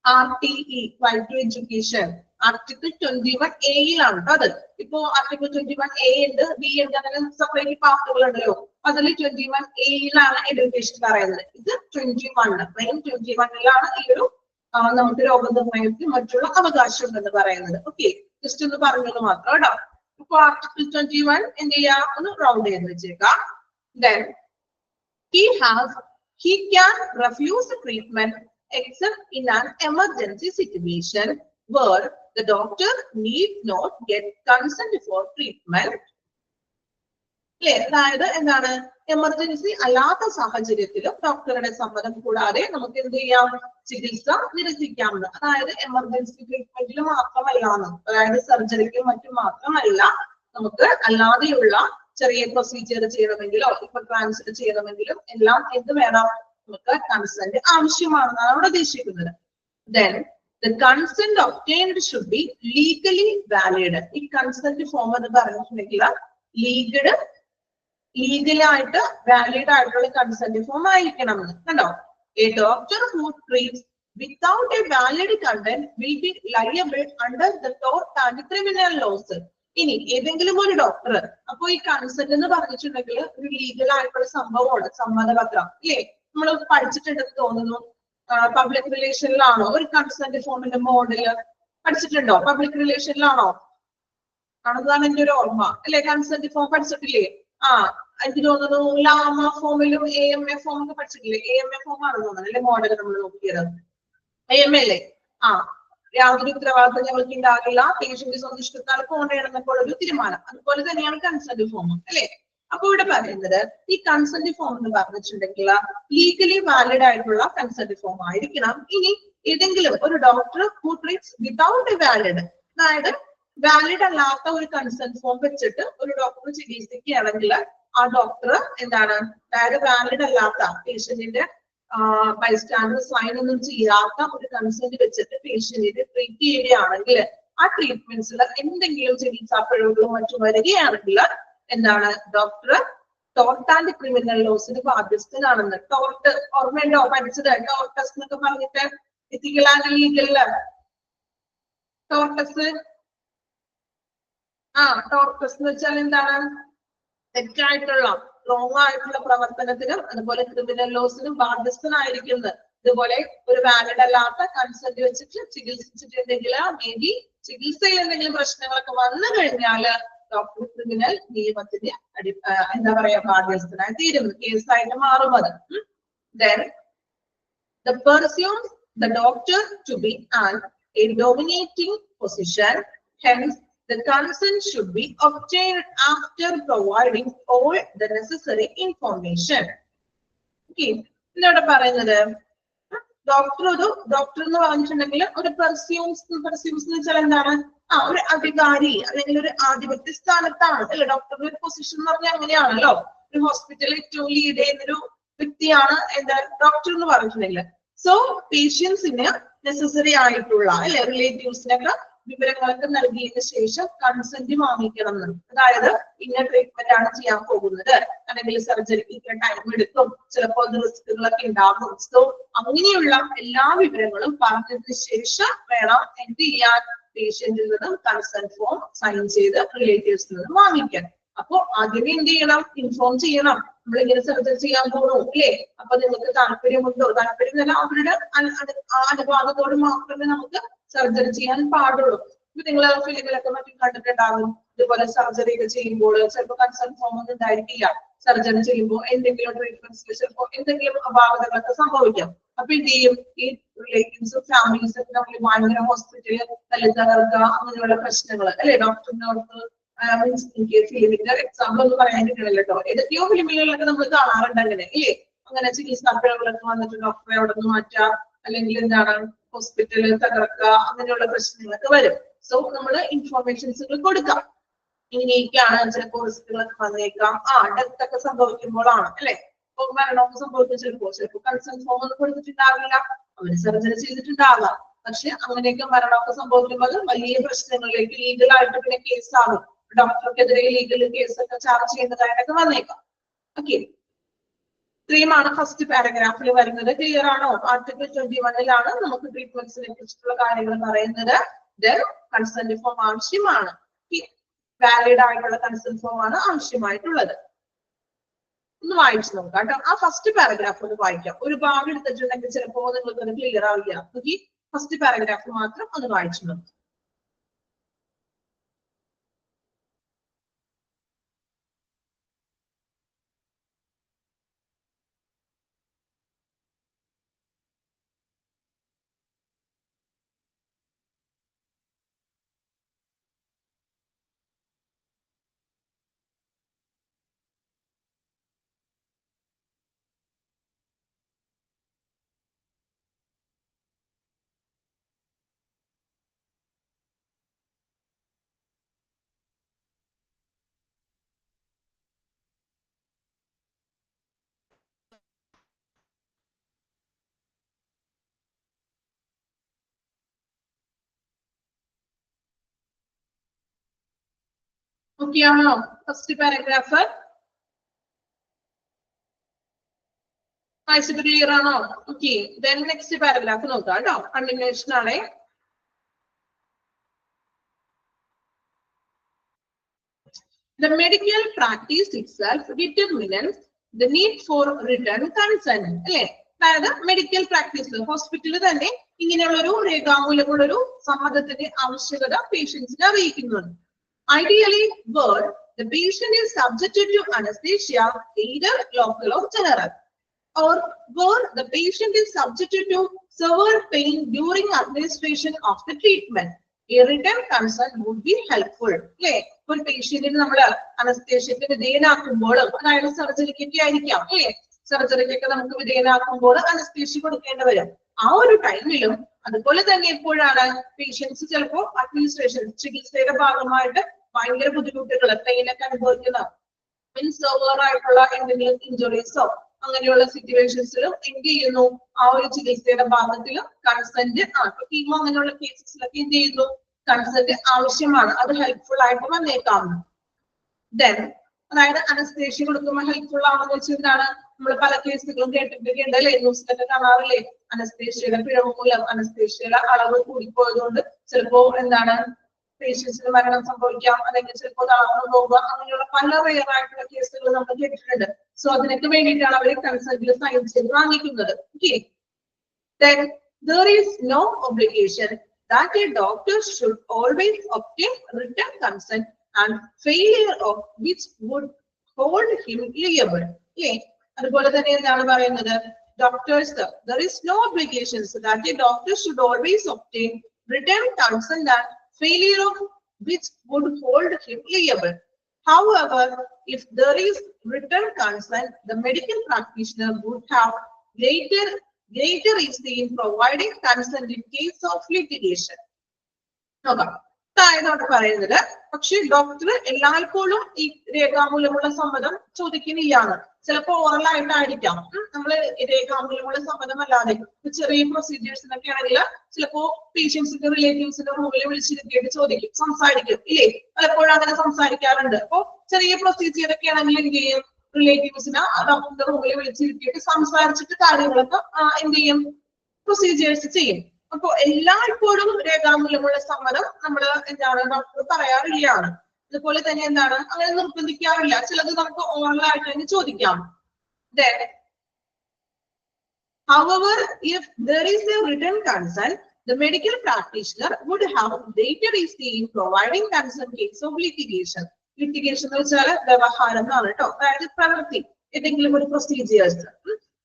RTE, right to education, article 21A അത്. ഇപ്പോ ആർട്ടിക്കിൾ 21A ഉണ്ട്, B ഉണ്ട്, അങ്ങനെ സെപ്പറേറ്റ് പാർട്ടുകൾ ഉണ്ടല്ലോ. അതിൽ 21A എഡ്യൂക്കേഷൻ പറയുന്നത്. ഇത് 21 ഈ ഒരു നമുക്ക് രോഗനിർണയത്തിൽ മറ്റുള്ള അവകാശം ഉണ്ടെന്ന് പറയുന്നത്. ഓക്കെ, ജസ്റ്റ് ഒന്ന് പറഞ്ഞത് മാത്രം കേട്ടോ. ഇപ്പൊ ആർട്ടിക്കിൾ 21 എന്ത് ചെയ്യാ, ഒന്ന് റൗണ്ട് ചെയ്ത് വെച്ചേക്കാം. Then he can refuse treatment except in an emergency situation where the doctor need not get consent for treatment. അതായത് എന്താണ്, എമർജൻസി അല്ലാത്ത സാഹചര്യത്തിലും ഡോക്ടറുടെ സമ്മതം കൂടാതെ നമുക്ക് എന്ത് ചെയ്യാം, ചികിത്സ നിരസിക്കാമെന്ന്. അതായത് എമർജൻസി ട്രീറ്റ്മെന്റിൽ മാത്രമല്ല, അതായത് സർജറിക്കും മറ്റും മാത്രമല്ല, നമുക്ക് അല്ലാതെയുള്ള ചെറിയ പ്രൊസീജിയർ ചെയ്യണമെങ്കിലോ ഇപ്പൊ ട്രാൻസ്ഫർ ചെയ്യണമെങ്കിലും എല്ലാം എന്ത് വേണം, നമുക്ക് കൺസെന്റ് ആവശ്യമാണെന്നാണ് അവിടെ ഉദ്ദേശിക്കുന്നത്. Then the consent obtained should be legally valid. ഈ കൺസെന്റ് ഫോം എന്ന് പറഞ്ഞിട്ടുണ്ടെങ്കിൽ ലീഗലായിട്ട് വാലിഡ് ആയിട്ടുള്ള കൺസെന്റ് ഫോം ആയിരിക്കണം എന്ന് കണ്ടോ. A doctor who treats without a valid consent will be liable under the tort and criminal laws. ഇനി ഏതെങ്കിലും ഒരു ഡോക്ടർ, അപ്പൊ ഈ കൺസെന്റ് എന്ന് പറഞ്ഞിട്ടുണ്ടെങ്കിൽ ഒരു ലീഗൽ ആയിട്ടുള്ള സംഭവമാണ്, സമ്മതപത്രം അല്ലേ. നമ്മൾ പഠിച്ചിട്ടുണ്ടെന്ന് തോന്നുന്നു. പബ്ലിക് റിലേഷനിലാണോ ഒരു കൺസെന്റ് ഫോമിന്റെ മോഡല് പഠിച്ചിട്ടുണ്ടോ? പബ്ലിക് റിലേഷനിലാണോ ആണെന്നാണ് എന്റെ ഒരു ഓർമ്മ അല്ലെ. കൺസെന്റ് ഫോം പഠിച്ചിട്ടില്ലേ? എനിക്ക് തോന്നുന്നു ലാമ ഫോമിലും AMA ഫോം ഒക്കെ പഠിച്ചിട്ടില്ലേ? AMA ഫോം ആണെന്ന് തോന്നുന്നു അല്ലെ മോഡൽ നമ്മൾ നോക്കിയത്. AMA അല്ലേ? യാതൊരു ഉത്തരവാദിത്തം ഞങ്ങൾക്ക് ഉണ്ടാകില്ല, പേഷ്യന്റ് സ്വന്തം ഇഷ്ടത്താൽ ഫോൺ ചെയ്യണമെന്നപ്പോൾ ഒരു തീരുമാനം. അതുപോലെ തന്നെയാണ് കൺസെന്റ് ഫോം അല്ലെ. അപ്പൊ ഇവിടെ പറയുന്നത് ഈ കൺസെന്റ് ഫോം എന്ന് പറഞ്ഞിട്ടുണ്ടെങ്കിൽ ലീഗലി വാലിഡ് ആയിട്ടുള്ള കൺസെന്റ് ഫോം ആയിരിക്കണം. ഇനി ഏതെങ്കിലും ഒരു doctor who treats without a valid, അതായത് വാലിഡ് അല്ലാത്ത ഒരു കൺസെന്റ് ഫോം വെച്ചിട്ട് ഒരു ഡോക്ടർ ചികിത്സിക്കുകയാണെങ്കിൽ ആ ഡോക്ടർ എന്താണ്, അതായത് വാലിഡ് അല്ലാത്ത പേഷ്യന്റിന്റെ ബൈസ്റ്റാൻഡർ സൈൻ ഒന്നും ചെയ്യാത്ത ഒരു കൺസെന്റ് വെച്ചിട്ട് പേഷ്യന്റിനെ ട്രീറ്റ് ചെയ്യുകയാണെങ്കിൽ ആ ട്രീറ്റ്മെന്റ്സിൽ എന്തെങ്കിലും ചികിത്സാ പിഴവുകളും മറ്റും വരികയാണെങ്കിൽ എന്താണ്, ഡോക്ടർ ടോർട്ട് ആൻഡ് ക്രിമിനൽ ലോസിന് ബാധ്യസ്ഥനാണെന്ന്. ടോർട്ട് ഓർമ്മയുണ്ടോ പഠിച്ചത്? ടോർട്ടസ് എന്നൊക്കെ പറഞ്ഞിട്ട് എത്തിക്കൽ ആൻഡ് ലീഗലില് ടോർട്ടസ്. ടോർട്ടസ് എന്ന് വെച്ചാൽ എന്താണ്, തെറ്റായിട്ടുള്ള റോങ് ആയിട്ടുള്ള പ്രവർത്തനത്തിനും അതുപോലെ ക്രിമിനൽ ലോസിനും ബാധ്യസ്ഥനായിരിക്കുന്നത്. ഇതുപോലെ ഒരു വാലിഡ് അല്ലാത്ത കൺസെന്റ് വെച്ചിട്ട് ചികിത്സിച്ചിട്ടുണ്ടെങ്കിൽ മേ ബി ചികിത്സയിൽ എന്തെങ്കിലും പ്രശ്നങ്ങളൊക്കെ വന്നു കഴിഞ്ഞാൽ ഡോക്ടർ ക്രിമിനൽ നിയമത്തിന്റെ എന്താ പറയാ ബാധ്യസ്ഥനായി തീരുന്നു, കേസായിട്ട് മാറും അത്. Then the pursues the doctor to be a dominating position, hence the consent should be obtained after providing all the necessary information. Okay, ഇവിടെ പറയുന്നത് ഡോക്ടർ എന്ന് പറഞ്ഞിട്ടുണ്ടെങ്കിൽ ഒരു പെർസ്യൂംസ് എന്ന് വെച്ചാൽ എന്താണ്, ഒരു അധികാരി അല്ലെങ്കിൽ ഒരു ആധിപത്യ സ്ഥാനത്താണ് അല്ലെ. ഡോക്ടറുടെ ഒരു പൊസിഷൻ എന്ന് പറഞ്ഞാൽ അങ്ങനെയാണല്ലോ. ഒരു ഹോസ്പിറ്റലിൽ ഏറ്റവും ലീഡ് ചെയ്യുന്നൊരു വ്യക്തിയാണ് എന്താ ഡോക്ടർ എന്ന് പറഞ്ഞിട്ടുണ്ടെങ്കിൽ. സോ പേഷ്യൻസിന് നെസസറി ആയിട്ടുള്ള അല്ലെ റിലേറ്റീവ്സിനൊക്കെ വിവരങ്ങളൊക്കെ നൽകിയതിനു ശേഷം കൺസെന്റ് വാങ്ങിക്കണം എന്ന്. അതായത് ഇന്ന ട്രീറ്റ്മെന്റ് ആണ് ചെയ്യാൻ പോകുന്നത്, അല്ലെങ്കിൽ സർജറിക്ക് ഇത്ര ടൈം എടുക്കും, ചിലപ്പോൾ റിസ്കുകളൊക്കെ ഉണ്ടാകും. സോ അങ്ങനെയുള്ള എല്ലാ വിവരങ്ങളും പറഞ്ഞതിന് ശേഷം വേണം എന്ത് ചെയ്യാൻ, പേഷ്യന്റിൽ നിന്നും കൺസെന്റ് ഫോം സൈൻ ചെയ്ത് റിലേറ്റീവ്സിൽ നിന്നും വാങ്ങിക്കാൻ. അപ്പൊ അതിനെ എന്ത് ചെയ്യണം, ഇൻഫോം ചെയ്യണം. നമ്മളിങ്ങനെ സർജറി ചെയ്യാൻ പോകണോ അല്ലേ, അപ്പൊ നിങ്ങൾക്ക് താല്പര്യമുണ്ടോ? താല്പര്യം അവരുടെ അനുവാദത്തോട് മാത്രമേ നമുക്ക് സർജറി ചെയ്യാൻ പാടുള്ളൂ. ഇപ്പൊ നിങ്ങൾ ഫിലിമിലൊക്കെ മറ്റും കണ്ടിട്ടുണ്ടാകും, ഇതുപോലെ സർജറി ഒക്കെ ചെയ്യുമ്പോൾ ചിലപ്പോൾ കൺസെന്റ് ഫോം ഒന്നും ഉണ്ടായിരിക്കില്ല. സർജറി ചെയ്യുമ്പോൾ എന്തെങ്കിലും ട്രീറ്റ്മെന്റ്സിൽ ചിലപ്പോൾ എന്തെങ്കിലും അപാകതകളൊക്കെ സംഭവിക്കാം. അപ്പൊ എന്ത് ചെയ്യും, ഈ റിലേറ്റീവ്സും ഫാമിലീസും ഒക്കെ നമ്മൾ ഭയങ്കര ഹോസ്പിറ്റലിൽ തല്ലി തകർക്കുക അങ്ങനെയുള്ള പ്രശ്നങ്ങൾ അല്ലെ. ഡോക്ടറിനോർക്ക് ഫിലിമിന്റെ എക്സാമ്പിൾ ഒന്നും പറയാനില്ല കേട്ടോ. ഏതൊക്കെയോ ഫിലിമുകളിലൊക്കെ നമ്മൾ കാണാറുണ്ട് അങ്ങനെ ഇല്ലേ. അങ്ങനെ ചികിത്സാ പിഴവുകളൊക്കെ വന്നിട്ട് ഡോക്ടറെ അവിടെ നിന്ന് മാറ്റാം, അല്ലെങ്കിൽ എന്താണ് ഹോസ്പിറ്റലിൽ തകർക്കുക, അങ്ങനെയുള്ള പ്രശ്നങ്ങളൊക്കെ വരും. സോ നമ്മൾ ഇൻഫോർമേഷൻസുകൾ കൊടുക്കാം. ഇങ്ങനെയൊക്കെയാണ് ചിലപ്പോൾ റിസ്കുകളൊക്കെ വന്നേക്കാം. ഡെത്ത് ഒക്കെ സംഭവിക്കുമ്പോഴാണ് അല്ലെ, ഇപ്പൊ മരണമൊക്കെ സംഭവിക്കും. ചിലപ്പോൾ കൺസെന്റ് ഫോം ഒന്നും കൊടുത്തിട്ടുണ്ടാവില്ല, അവര് സർജറി ചെയ്തിട്ടുണ്ടാകാം. പക്ഷെ അങ്ങനെയൊക്കെ മരണമൊക്കെ സംഭവിക്കുമ്പോൾ വലിയ പ്രശ്നങ്ങളിലേക്ക് ലീഗലായിട്ട് പിന്നെ കേസാകും. ഡോക്ടർക്കെതിരെ ലീഗൽ കേസൊക്കെ ചാർജ് ചെയ്യുന്നതായിട്ടൊക്കെ വന്നേക്കാം. ഓക്കെ, ഇത്രയുമാണ് ഫസ്റ്റ് പാരഗ്രാഫിൽ വരുന്നത്. ക്ലിയർ ആണോ? ആർട്ടിക്കിൾ 21 നമുക്ക് ട്രീറ്റ്മെന്റ്സിനെ കുറിച്ചിട്ടുള്ള കാര്യങ്ങൾ പറയുന്നത്. കൺസെന്റ് ഫോം ആവശ്യമാണ്, വാലിഡ് ആയിട്ടുള്ള കൺസെന്റ് ഫോം ആണ് ആവശ്യമായിട്ടുള്ളത്. ഒന്ന് വായിച്ചു നോക്കാം കേട്ടോ. ആ ഫസ്റ്റ് പാരഗ്രാഫ് ഒന്ന് വായിക്കാം. ഒരു ഭാഗം എടുത്തിട്ടുണ്ടെങ്കിൽ ചിലപ്പോൾ നിങ്ങൾക്ക് ക്ലിയർ ആവില്ല. ഓക്കെ, ഫസ്റ്റ് പാരഗ്രാഫ് മാത്രം ഒന്ന് വായിച്ചു നോക്കാം. ഓക്കെ ആണോ ഫസ്റ്റ് പാരഗ്രാഫ്? വായിച്ചിട്ട് ക്ലിയർ ആണോ? ഓക്കെ, ദെൻ നെക്സ്റ്റ് പാരഗ്രാഫ് നോക്കാം കേട്ടോ. കണ്ടിന്യൂഷൻ ആണേ. The medical practice itself determines the need for written consent. അല്ലെ, അതായത് മെഡിക്കൽ പ്രാക്ടീസ് ഹോസ്പിറ്റലിൽ തന്നെ ഇങ്ങനെയുള്ളൊരു രേഖാമൂലമുള്ളൊരു സമ്മതത്തിന്റെ ആവശ്യകത പേഷ്യൻസിനെ അറിയിക്കുന്നുണ്ട്. Ideally, where the patient is subjected to anesthesia, either local or general, or where the patient is subjected to severe pain during administration of the treatment, a written consent would be helpful. അല്ലെ, ഒരു പേഷ്യന്റിന് നമ്മൾ അനസ്തേഷ്യക്ക് വിധേയനാക്കുമ്പോൾ, അതായത് സർജറിക്കൊക്കെ ആയിരിക്കാം അല്ലെ, സർജറിക്കൊക്കെ നമുക്ക് വിധേയനാക്കുമ്പോൾ anaesthesia കൊടുക്കേണ്ടി വരും. ആ ഒരു ടൈമിലും അതുപോലെ തന്നെ എപ്പോഴാണ് പേഷ്യൻസ് ചിലപ്പോ അഡ്മിനിസ്ട്രേഷൻ ചികിത്സയുടെ ഭാഗമായിട്ട് ഭയങ്കര ബുദ്ധിമുട്ടുകൾ പെയിനൊക്കെ അനുഭവിക്കുന്ന സെവർ ആയിട്ടുള്ള എന്തെങ്കിലും ഇഞ്ചുറീസോ അങ്ങനെയുള്ള സിറ്റുവേഷൻസിലും എന്ത് ചെയ്യുന്നു, ആ ഒരു ചികിത്സയുടെ ഭാഗത്തിലും കൺസെന്റ് കീമോ അങ്ങനെയുള്ള കേസസിലൊക്കെ എന്ത് ചെയ്യുന്നു, കൺസെന്റ് ആവശ്യമാണ്. അത് ഹെൽപ്ഫുൾ ആയിട്ട് വന്നേക്കാം. ദെൻ അതായത് അനസ്തേഷ്യ കൊടുക്കുമ്പോൾ ഹെൽപ്ഫുൾ ആണെന്ന് വെച്ചാൽ എന്താണ്, നമ്മൾ പല കേസുകളും കേട്ടിട്ടൊക്കെ ഉണ്ടല്ലേ, ന്യൂസിലൊക്കെ കാണാറില്ലേ, അനസ്തേഷ്യയുടെ പിഴവ് മൂലം അനസ്തേഷ്യയുടെ അളവ് കൂടിപ്പോയതുകൊണ്ട് ചിലപ്പോ എന്താണ് പേഷ്യൻസിന് മരണം സംഭവിക്കാം, അല്ലെങ്കിൽ ചിലപ്പോൾ തളർന്നു പോവുക, അങ്ങനെയുള്ള പല റെയർ ആയിട്ടുള്ള കേസുകൾ നമ്മൾ കേട്ടിട്ടുണ്ട്. സോ അതിനൊക്കെ വേണ്ടിയിട്ടാണ് അവർ കൺസെന്റിൽ സൈൻ ചെയ്ത് വാങ്ങിക്കുന്നത്. Okay, then there is no obligation that a doctor should always obtain written consent and failure of which would hold him liable. Okay, അതുപോലെ തന്നെ എന്താണ് പറയുന്നത്, doctors, there is no obligations that a doctor should always obtain written consent and failure of which would hold him liable. However, if there is written consent, the medical practitioner would have greater ease in providing consent in case of litigation. നോക്കാം, അതായതാണ് പറയുന്നത്. പക്ഷെ doctor എല്ലായ്പ്പോഴും ഈ രേഖാമൂലമുള്ള സമ്മതം ചോദിക്കുന്നില്ലാണ്. ചിലപ്പോ oral ആയിട്ടായിരിക്കാം. നമ്മള് രേഖാമൂലമുള്ള സമ്മതം അല്ലാതെ ചെറിയ പ്രൊസീജിയേഴ്സിനൊക്കെ ആണെങ്കിൽ ചിലപ്പോ പേഷ്യൻസിന്റെ റിലേറ്റീവ്സിന്റെ റൂമിൽ വിളിച്ചിരുത്തിയിട്ട് ചോദിക്കും, സംസാരിക്കും ഇല്ലേ, പലപ്പോഴും അങ്ങനെ സംസാരിക്കാറുണ്ട്. അപ്പൊ ചെറിയ പ്രൊസീജിയർ ഒക്കെ ആണെങ്കിൽ എന്ത് ചെയ്യും, റിലേറ്റീവ്സിനെ ഡോക്ടറിന്റെ റൂമിൽ വിളിച്ചിരുത്തിയിട്ട് സംസാരിച്ചിട്ട് കാര്യങ്ങളൊക്കെ എന്ത് ചെയ്യും, പ്രൊസീജിയേഴ്സ് ചെയ്യും. അപ്പൊ എല്ലായ്പ്പോഴും രേഖാമൂലമുള്ള സമ്മതം നമ്മള് എന്താണ് ഡോക്ടർ പറയാറില്ലാണ്. അതുപോലെ തന്നെ എന്താണ് അങ്ങനെ നിർബന്ധിക്കാറില്ല. ചിലത് നമുക്ക് ഓൺലൈനായിട്ട് തന്നെ ചോദിക്കാം. Then, however, if there is a written consent, the medical practitioner would have greater ease in providing consent in case of litigation. Litigation എന്ന് വെച്ചാൽ വ്യവഹാരം എന്നാണ് കേട്ടോ, അതായത് പ്രവൃത്തി, ഏതെങ്കിലും ഒരു പ്രൊസീജിയേഴ്സ്.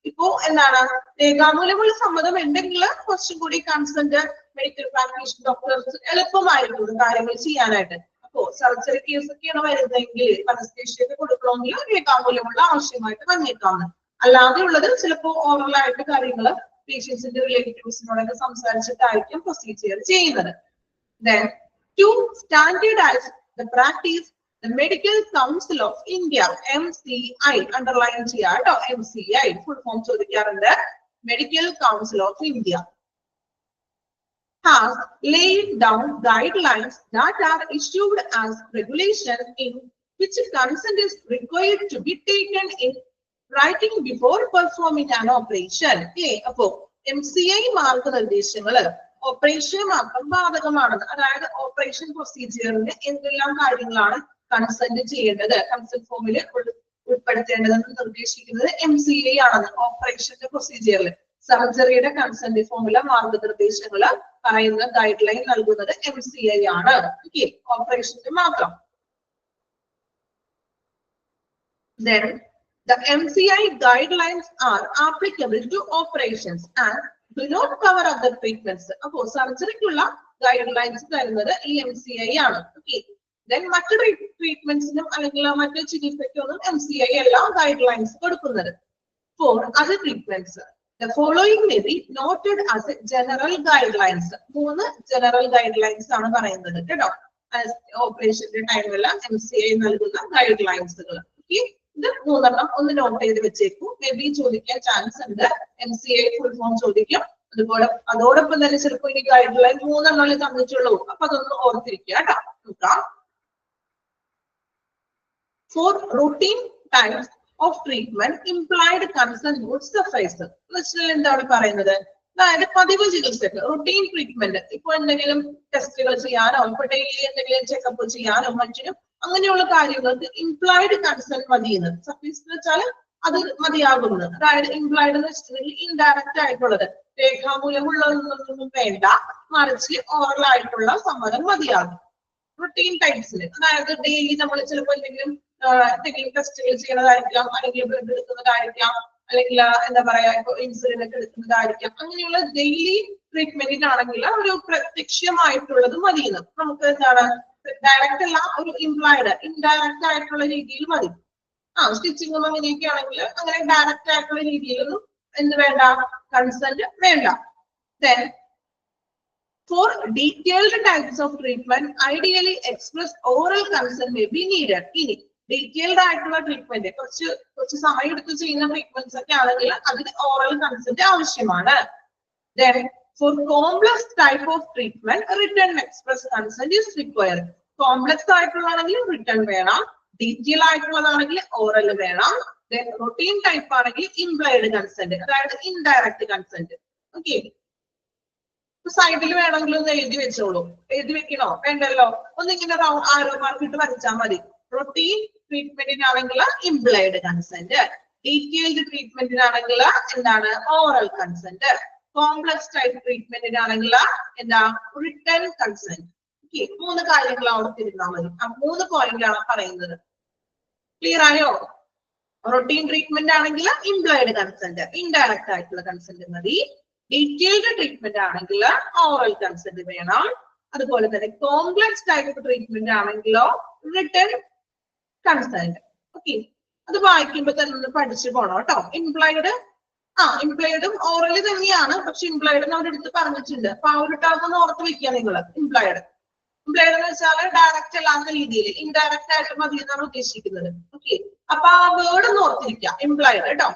ഇപ്പോ എന്താണ് രേഖാമൂലമുള്ള സമ്മതം ഉണ്ടെങ്കിൽ കുറച്ചും കൂടി കൺസെന്റ് മെഡിക്കൽ പ്രാക്ടീഷണർ ഡോക്ടേഴ്സ് എളുപ്പമായിരിക്കും കാര്യങ്ങൾ ചെയ്യാനായിട്ട്. അപ്പോ സർജറി കേസൊക്കെയാണ് വരുന്നതെങ്കിൽ അനസ്തേഷ്യ കൊടുക്കണമെങ്കിൽ രേഖാമൂലമുള്ള ആവശ്യമായിട്ട് വന്നേക്കാവുന്ന, അല്ലാതെ ഉള്ളത് ചിലപ്പോ ഓറലായിട്ട് കാര്യങ്ങള് പേഷ്യൻസിന്റെ റിലേറ്റീവ്സിനോടൊക്കെ സംസാരിച്ചിട്ടായിരിക്കും പ്രൊസീജിയർ ചെയ്യുന്നത്. Then, to standardize the practice, the Medical Council of India, MCI, underline ചെയ്യാം കേട്ടോ, MCI ഫുൾ ഫോം ചോദിക്കാറുണ്ട്, Medical Council of India. has laid down guidelines that are issued as regulation in which consent is required to be taken in writing before performing an operation. അപ്പോ MCI മാർഗനിർദ്ദേശങ്ങള് operation മാത്രം ബാധകമാണെന്ന്, അതായത് operation പ്രൊസീജിയറിന് എന്തെല്ലാം കാര്യങ്ങളാണ് consent ചെയ്യേണ്ടത്, consent ഫോമിൽ ഉൾപ്പെടുത്തേണ്ടതെന്ന് നിർദ്ദേശിക്കുന്നത് MCI ആണെന്ന്. ഓപ്പറേഷന്റെ പ്രൊസീജിയറിൽ സർജറിയുടെ കൺസെന്റ് ഫോമിലെ മാർഗനിർദ്ദേശങ്ങൾ പറയുന്ന ഗൈഡ് ലൈൻ നൽകുന്നത് MCI ആണ്. ഓപ്പറേഷന്റെ മാത്രം. Then the MCI guidelines are applicable to operations and do not cover other treatments. അപ്പോൾ സർജറിക്കുള്ള ഗൈഡ് ലൈൻസ് തരുന്നത് ഈ MCI ആണ്. Then മറ്റു ട്രീറ്റ്മെന്റ്സിനും അല്ലെങ്കിൽ മറ്റു ചികിത്സയ്ക്കൊന്നും MCI അല്ല ഗൈഡ് ലൈൻസ് കൊടുക്കുന്നത്. For other treatments, the following may be noted as a general guidelines. മൂന്ന് general guidelines ആണ് പറയുന്നത് കേട്ടോ. ഓപ്പറേഷന്റെ ടൈമില് MCI നൽകുന്ന ഗൈഡ് ലൈൻസുകൾ. ഇത് മൂന്നെണ്ണം ഒന്ന് നോട്ട് ചെയ്ത് വെച്ചേക്കും. മേ ബി ചോദിക്കാൻ ചാൻസ് ഉണ്ട്. MCI ഫുൾ ഫോം ചോദിക്കും. അതോടൊപ്പം തന്നെ ചിലപ്പോൾ ഇനി ഗൈഡ് ലൈൻ മൂന്നെണ്ണം തന്നിട്ടുള്ളൂ. അപ്പൊ അതൊന്ന് ഓർത്തിരിക്കുക കേട്ടോ. നോക്കാം. For routine types of treatment, implied consent would suffice. എന്താണ് പറയുന്നത്? അതായത് പതിവ് ചികിത്സക്ക് റൂട്ടീൻ ട്രീറ്റ്മെന്റ്, ഇപ്പൊ എന്തെങ്കിലും ടെസ്റ്റുകൾ ചെയ്യാനോ ഇപ്പൊ ഡെയിലി എന്തെങ്കിലും ചെക്കപ്പ് ചെയ്യാനോ മറ്റിനും അങ്ങനെയുള്ള കാര്യങ്ങൾക്ക് ഇംപ്ലോയിഡ് കൺസെന്റ് മതിയെന്ന്. സഫീസ് എന്ന് വെച്ചാൽ അത് മതിയാകുന്നത്. അതായത് ഇംപ്ലോയിഡ് എന്ന് വെച്ചിട്ടുണ്ടെങ്കിൽ ഇൻഡയറക്റ്റ് ആയിട്ടുള്ളത്, രേഖാമൂലമുള്ളതൊന്നും വേണ്ട, മറിച്ച് ഓറൽ ആയിട്ടുള്ള സമ്മതം മതിയാകും റൂട്ടീൻ ടൈപ്സിൽ. അതായത് ഡെയിലി നമ്മൾ ചിലപ്പോൾ എന്തെങ്കിലും ടെസ്റ്റുകൾ ചെയ്യുന്നതായിരിക്കാം, അല്ലെങ്കിൽ ബ്ലഡ് എടുക്കുന്നതായിരിക്കാം, അല്ലെങ്കിൽ എന്താ പറയാ ഇപ്പൊ ഇൻസുലിൻ ഒക്കെ എടുക്കുന്നതായിരിക്കാം. അങ്ങനെയുള്ള ഡെയിലി ട്രീറ്റ്മെന്റിനാണെങ്കിൽ ഒരു പ്രത്യക്ഷമായിട്ടുള്ളത് മതിയെന്ന്. നമുക്ക് എന്താണ് ഡയറക്റ്റ് അല്ല, ഒരു ഇംപ്ലോയിഡ് ഇൻഡയറക്റ്റ് ആയിട്ടുള്ള രീതിയിൽ മതി. സ്റ്റിച്ചിങ്ങും അങ്ങനെയൊക്കെ ആണെങ്കിൽ അങ്ങനെ ഡയറക്റ്റ് ആയിട്ടുള്ള രീതിയിലൊന്നും എന്ത് വേണ്ട, കൺസെന്റ് വേണ്ട. Then for detailed types of treatment, ideally express oral consent may be needed. ഇനി ഡീറ്റെയിൽഡ് ആയിട്ടുള്ള ട്രീറ്റ്മെന്റ് കുറച്ച് സമയം എടുത്ത് ചെയ്യുന്ന ട്രീറ്റ്മെന്റ്സ് ഒക്കെ ആണെങ്കിൽ അതിന് ഓറൽ കൺസെന്റ് ആവശ്യമാണ്. Then for complex type of treatment, written express consent is required. Complex ആയിട്ടുള്ളതാണെങ്കിൽ റിട്ടേൺ വേണം, ഡീറ്റെയിൽ ആയിട്ടുള്ളതാണെങ്കിൽ ഓറൽ വേണം. Then routine type ആണെങ്കിൽ ഇംപ്ലോയിഡ് കൺസെന്റ്, അതായത് ഇൻഡയറക്റ്റ് കൺസെന്റ്. ഓക്കെ, സൈഡിൽ വേണമെങ്കിൽ ഒന്ന് എഴുതി വെച്ചോളൂ. എഴുതി വെക്കണോ? വേണ്ടല്ലോ. ഒന്നിങ്ങനെ ആരോ മാർക്ക് ഇട്ട് വരച്ചാൽ മതി. റൊട്ടീൻ ട്രീറ്റ്മെന്റിനാണെങ്കിൽ ഇംപ്ലോയിഡ് കൺസെന്റ്, ഡീറ്റെയിൽഡ് ട്രീറ്റ്മെന്റിനാണെങ്കിൽ എന്താണ് ഓറൽ കൺസെന്റ്, കോംപ്ലക്സ് ടൈപ്പ് ട്രീറ്റ്മെന്റിനാണെങ്കിൽ എന്താ റിട്ടേൺ കൺസെന്റ്. ഓക്കെ, മൂന്ന് കാര്യങ്ങൾ ഓർത്തിരുന്നാൽ മതി. ആ മൂന്ന് പോയിന്റാണ് പറയുന്നത്. ക്ലിയർ ആയോ? റൊട്ടീൻ ട്രീറ്റ്മെന്റ് ആണെങ്കിൽ ഇംപ്ലോയിഡ് കൺസെന്റ്, ഇൻഡയറക്റ്റ് ആയിട്ടുള്ള കൺസെന്റ് മതി. ഡീറ്റെയിൽഡ് ട്രീറ്റ്മെന്റ് ആണെങ്കിൽ ഓറൽ കൺസെന്റ് വേണം. അതുപോലെ തന്നെ കോംപ്ലക്സ് ടൈപ്പ് ട്രീറ്റ്മെന്റ് ആണെങ്കിലോ റിട്ടേൺ കൺസെന്റ്. ഓക്കെ, അത് വായിക്കുമ്പോ തന്നെ ഒന്ന് പഠിച്ചു പോണം കേട്ടോ. ഇംപ്ലോയിഡും ഓറല് തന്നെയാണ്, പക്ഷെ ഇംപ്ലോയിഡ് നമ്മുടെ അടുത്ത് പറഞ്ഞിട്ടുണ്ട്. അപ്പൊ ആ ഒരു ടേം ഒന്ന് ഓർത്ത് വെക്കുക നിങ്ങൾ. ഇംപ്ലോയിഡ് എന്ന് വെച്ചാൽ ഡയറക്റ്റ് അല്ലാത്ത രീതിയിൽ ഇൻഡയറക്റ്റ് ആയിട്ട് മതി എന്നാണ് ഉദ്ദേശിക്കുന്നത്. ഓക്കെ, അപ്പൊ ആ വേർഡ് ഒന്ന് ഓർത്തിരിക്കുക, ഇംപ്ലോയിഡ് കേട്ടോ.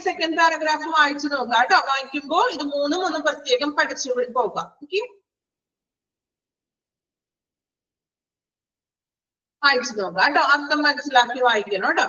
സെക്കൻഡ് പാരഗ്രാഫ് വായിച്ചു നോക്കാം കേട്ടോ. വായിക്കുമ്പോൾ ഇത് മൂന്നും ഒന്ന് പ്രത്യേകം പഠിച്ചു പോകാം. ഓക്കെ, വായിച്ചു നോക്കാം കേട്ടോ. അർത്ഥം മനസ്സിലാക്കി വായിക്കണം കേട്ടോ.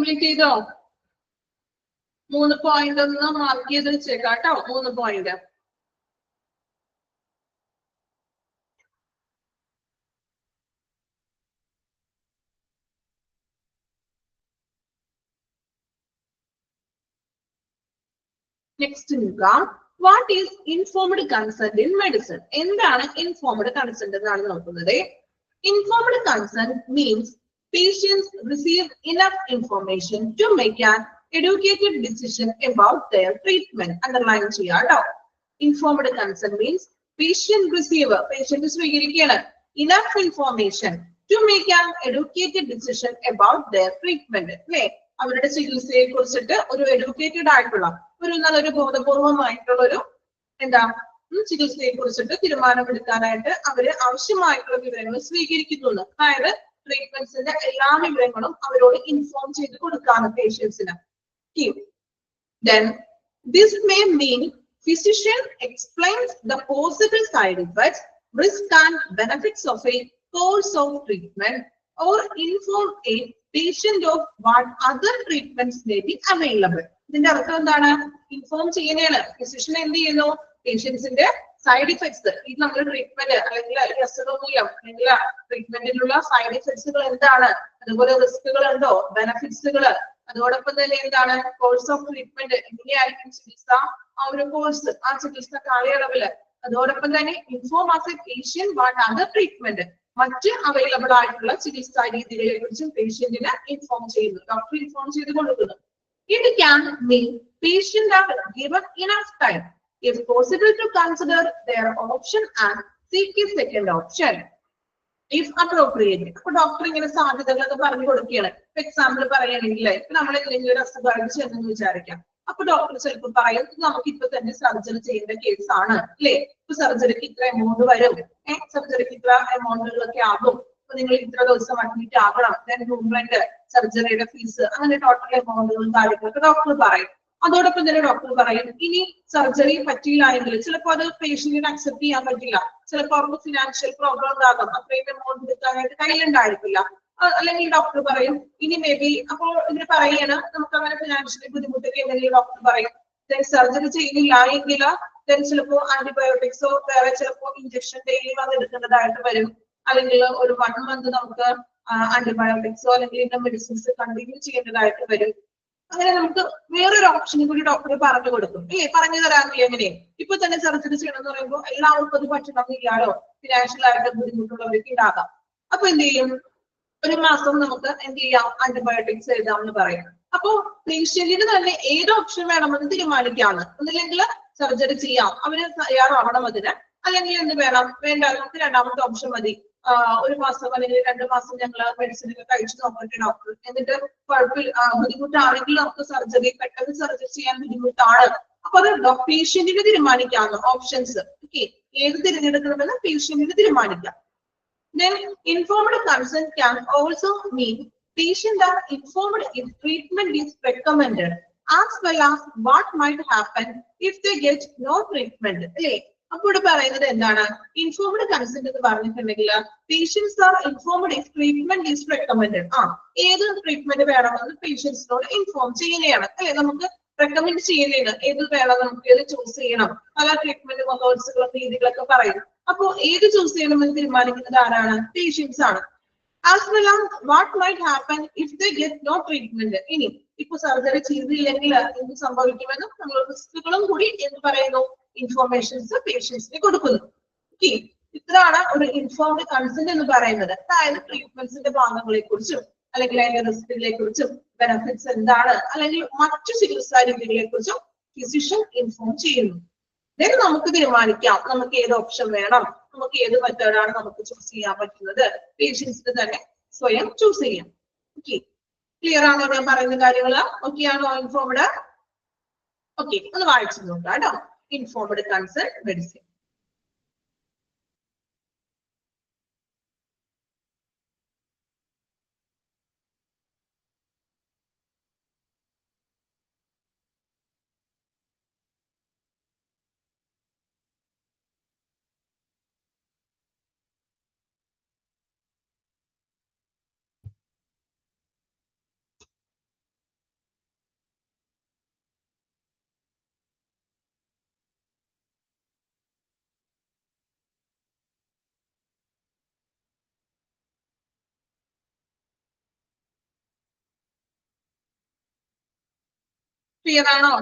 കംപ്ലീറ്റ് ചെയ്തോ? 3 പോയിന്റ് ഒന്ന് മാർക്ക് ചെയ്ത് വെച്ചേക്കാം കേട്ടോ. 3 പോയിന്റ്. നെക്സ്റ്റ് നോക്കാം. What is informed consent in medicine? എന്താണ് ഇൻഫോംഡ് കൺസെന്റ് എന്നാണ് നോക്കുന്നത്. Informed consent means patients receive enough information to make an educated decision about their treatment. Underline ചെയ്യാം കേട്ടോ. Informed consent means patient സ്വീകരിക്കുകയാണ് enough information to make an educated decision about their treatment. അല്ലേ? അവരുടെ ചികിത്സയെ കുറിച്ചിട്ട് ഒരു educated ആയിട്ടുള്ള നല്ലൊരു ബോധപൂർവമായിട്ടുള്ള ഒരു ചികിത്സയെ കുറിച്ചിട്ട് തീരുമാനമെടുക്കാനായിട്ട് അവര് ആവശ്യമായിട്ടുള്ള വിവരങ്ങൾ സ്വീകരിക്കുന്നു. അതായത് ട്രീറ്റ്മെന്റ്സിന്റെ എല്ലാ വിവരങ്ങളും അവരോട് ഇൻഫോം ചെയ്ത് കൊടുക്കാണ് പേഷ്യൻസിന്. Then this may mean physician explains the possible side effects, risk and benefits of a course of treatment or inform a patient of what other treatments may be available. ഇതിന്റെ അർത്ഥം എന്താണ്? ഇൻഫോം ചെയ്യുന്നതാണ്. Physician എന്ത് ചെയ്യുന്നു? പേഷ്യൻസിന്റെ side effects, ഇത് നമ്മുടെ treatment അല്ലെങ്കിൽ അസുഖം മൂലം അല്ലെങ്കിൽ ട്രീറ്റ്മെന്റിലുള്ള സൈഡ് ഇഫക്ട്സുകൾ എന്താണ്, അതുപോലെ റിസ്കുകൾ ഉണ്ടോ, ബെനഫിറ്റ്സുകൾ, അതോടൊപ്പം തന്നെ എന്താണ് കോഴ്സ് ഓഫ് ട്രീറ്റ്മെന്റ്, എങ്ങനെയായിരിക്കും ചികിത്സ, ആ ഒരു കോഴ്സ്, ആ ചികിത്സ കാലയളവില്, അതോടൊപ്പം തന്നെ inform as a patient what other treatment, മറ്റ് അവൈലബിൾ ആയിട്ടുള്ള ചികിത്സാ രീതികളെ കുറിച്ചും പേഷ്യന്റിന് ഇൻഫോം ചെയ്യുന്നു, ഡോക്ടർ ഇൻഫോം ചെയ്ത് കൊടുക്കുന്നു. It can mean patient are given enough time, if possible, to consider their option and seek a second option if appropriate. അപ്പൊ ഡോക്ടർ ഇങ്ങനെ സാധ്യതകളൊക്കെ പറഞ്ഞു കൊടുക്കുകയാണ്. എക്സാമ്പിൾ പറയുകയാണെങ്കിൽ ഇപ്പൊ നമ്മൾ എന്തെങ്കിലും ഒരു അസുഖമായിട്ട് ചെന്നെന്ന് വിചാരിക്കാം. അപ്പൊ ഡോക്ടർ ചിലപ്പോൾ പറയും നമുക്ക് ഇപ്പൊ തന്നെ സർജറി ചെയ്യേണ്ട കേസ് ആണ് അല്ലെ, ഇപ്പൊ സർജറിക്ക് ഇത്ര എമൗണ്ട് വരും, സർജറിക്ക് ഇത്ര എമൗണ്ടുകളൊക്കെ ആകും, അപ്പൊ നിങ്ങൾ ഇത്ര ദിവസം അഡ്മിറ്റ് ആകണം, മൂവ്മെന്റ്, സർജറിയുടെ ഫീസ്, അങ്ങനെ ടോട്ടൽ എമൗണ്ടുകളും കാര്യങ്ങളൊക്കെ ഡോക്ടർ പറയും. അതോടൊപ്പം തന്നെ ഡോക്ടർ പറയും ഇനി സർജറി പറ്റിയില്ല എങ്കിൽ ചിലപ്പോൾ അത് പേഷ്യന്റിന് അക്സെപ്റ്റ് ചെയ്യാൻ പറ്റില്ല, ചിലപ്പോൾ അവർക്ക് ഫിനാൻഷ്യൽ പ്രോബ്ലം ഉണ്ടാകും, അത്രയും എമൗണ്ട് എടുക്കാനായിട്ട് കയ്യിലുണ്ടായിരിക്കില്ല, അല്ലെങ്കിൽ ഡോക്ടർ പറയും ഇനി മേ ബി, അപ്പോൾ ഇങ്ങനെ പറയാണ് നമുക്ക് അങ്ങനെ ഫിനാൻഷ്യലി ബുദ്ധിമുട്ടൊക്കെ ഉണ്ടെങ്കിൽ ഡോക്ടർ പറയും സർജറി ചെയ്യുന്നില്ല എങ്കിൽ ചിലപ്പോൾ ആന്റിബയോട്ടിക്സോ വേറെ ചിലപ്പോൾ ഇഞ്ചക്ഷൻ ഡെയിലി വന്ന് എടുക്കേണ്ടതായിട്ട് വരും, അല്ലെങ്കിൽ ഒരു 1 മന്ത് നമുക്ക് ആന്റിബയോട്ടിക്സോ അല്ലെങ്കിൽ ഇന്ന മെഡിസിൻസ് കണ്ടിന്യൂ ചെയ്യേണ്ടതായിട്ട് വരും. അങ്ങനെ നമുക്ക് വേറൊരു ഓപ്ഷനും കൂടി ഡോക്ടർ പറഞ്ഞു കൊടുക്കും, പറഞ്ഞു തരാറില്ല. എങ്ങനെ ഇപ്പൊ തന്നെ സർജറി ചെയ്യണം എന്ന് പറയുമ്പോൾ എല്ലാവർക്കും അത് പറ്റണമെന്നില്ലാലോ, ഫിനാൻഷ്യൽ ആയിട്ട് ബുദ്ധിമുട്ടുള്ളവർക്ക് ഉണ്ടാകാം. അപ്പൊ എന്ത് ചെയ്യും, 1 മാസം നമുക്ക് എന്ത് ചെയ്യാം, ആന്റിബയോട്ടിക്സ് എഴുതാം എന്ന് പറയും. അപ്പൊ പേഷ്യന്റിന് തന്നെ ഏത് ഓപ്ഷൻ വേണമെന്ന് തീരുമാനിക്കാണ്. ഒന്നില്ലെങ്കിൽ സർജറി ചെയ്യാം, അവര് തയ്യാറാവണം അതിന്, അല്ലെങ്കിൽ എന്ത് വേണം, വേണ്ട നമുക്ക് രണ്ടാമത്തെ ഓപ്ഷൻ മതി, 1 മാസം അല്ലെങ്കിൽ 2 മാസം ഞങ്ങൾ മെഡിസിൻ ഒക്കെ കഴിച്ചു നോക്കട്ടെ ഡോക്ടർ, എന്നിട്ട് കുഴപ്പമില്ല ബുദ്ധിമുട്ടാണെങ്കിൽ നമുക്ക് സർജറി, പെട്ടെന്ന് സർജറി ചെയ്യാൻ ബുദ്ധിമുട്ടാണ്, അപ്പൊ അത് പേഷ്യന്റിന് തീരുമാനിക്കാവുന്ന ഓപ്ഷൻസ്. ഏത് തിരഞ്ഞെടുക്കണമെന്ന് പേഷ്യന്റിന് തീരുമാനിക്കാം. Then informed consent can also mean patients are informed if treatment is recommended, as well as what might happen if they get no treatment. അല്ലേ? അപ്പോൾ ഇവിടെ പറയുന്നത് എന്താണ്, ഇൻഫോംഡ് കൺസെന്റ് എന്ന് പറഞ്ഞിട്ടുണ്ടെങ്കിൽ patients are informed if treatment is recommended. ഏത് treatment വേണമെന്ന് പേഷ്യൻസിനോട് ഇൻഫോം ചെയ്യുകയാണ് അല്ലെ, നമുക്ക് റെക്കമെൻഡ് ചെയ്യുന്നതാണ്, ഏത് വേണം, നമുക്ക് ഏത് ചൂസ് ചെയ്യണം, പല ട്രീറ്റ്മെന്റ് മെത്തേഡ്സുകളും രീതികളൊക്കെ പറയും. അപ്പോ ഏത് ചൂസ് ചെയ്യണമെന്ന് തീരുമാനിക്കുന്നത് ആരാണ്, പേഷ്യൻസ് ആണ്. As well as what might happen if they get no treatment. ഇനി ഇപ്പൊ സർജറി ചെയ്തില്ലെങ്കിൽ എന്ത് സംഭവിക്കുമെന്നും നമ്മൾ റിസ്കുകളും കൂടി എന്ന് പറയുന്നു ഇൻഫോർമേഷൻസ് പേഷ്യൻസിന് കൊടുക്കുന്നു. ഇതാണ് ഒരു ഇൻഫോംഡ് കൺസെന്റ് എന്ന് പറയുന്നത്. അതായത് ട്രീറ്റ്മെന്റ്സിന്റെ ഭാഗങ്ങളെ കുറിച്ചും അല്ലെങ്കിൽ അതിന്റെ റിസ്കുകളെ കുറിച്ചും ബെനഫിറ്റ്സ് എന്താണ്, അല്ലെങ്കിൽ മറ്റു ചികിത്സാ രീതികളെ കുറിച്ചും ഫിസിഷ്യൻ ഇൻഫോം ചെയ്യുന്നു. then നമുക്ക് തീരുമാനിക്കാം നമുക്ക് ഏത് ഓപ്ഷൻ വേണം, നമുക്ക് ഏത് മെത്തേഡാണ് നമുക്ക് ചൂസ് ചെയ്യാൻ പറ്റുന്നത്, പേഷ്യൻസിന് തന്നെ സ്വയം ചൂസ് ചെയ്യാം. ക്ലിയർ ആണോ ഞാൻ പറയുന്ന കാര്യങ്ങൾ? ഓക്കെ ആണോ ഇൻഫോംഡ്? ഓക്കെ, ഒന്ന് വായിച്ചു നോക്കാം കേട്ടോ. Informed consent medicine. ക്ലിയർ ആണോ?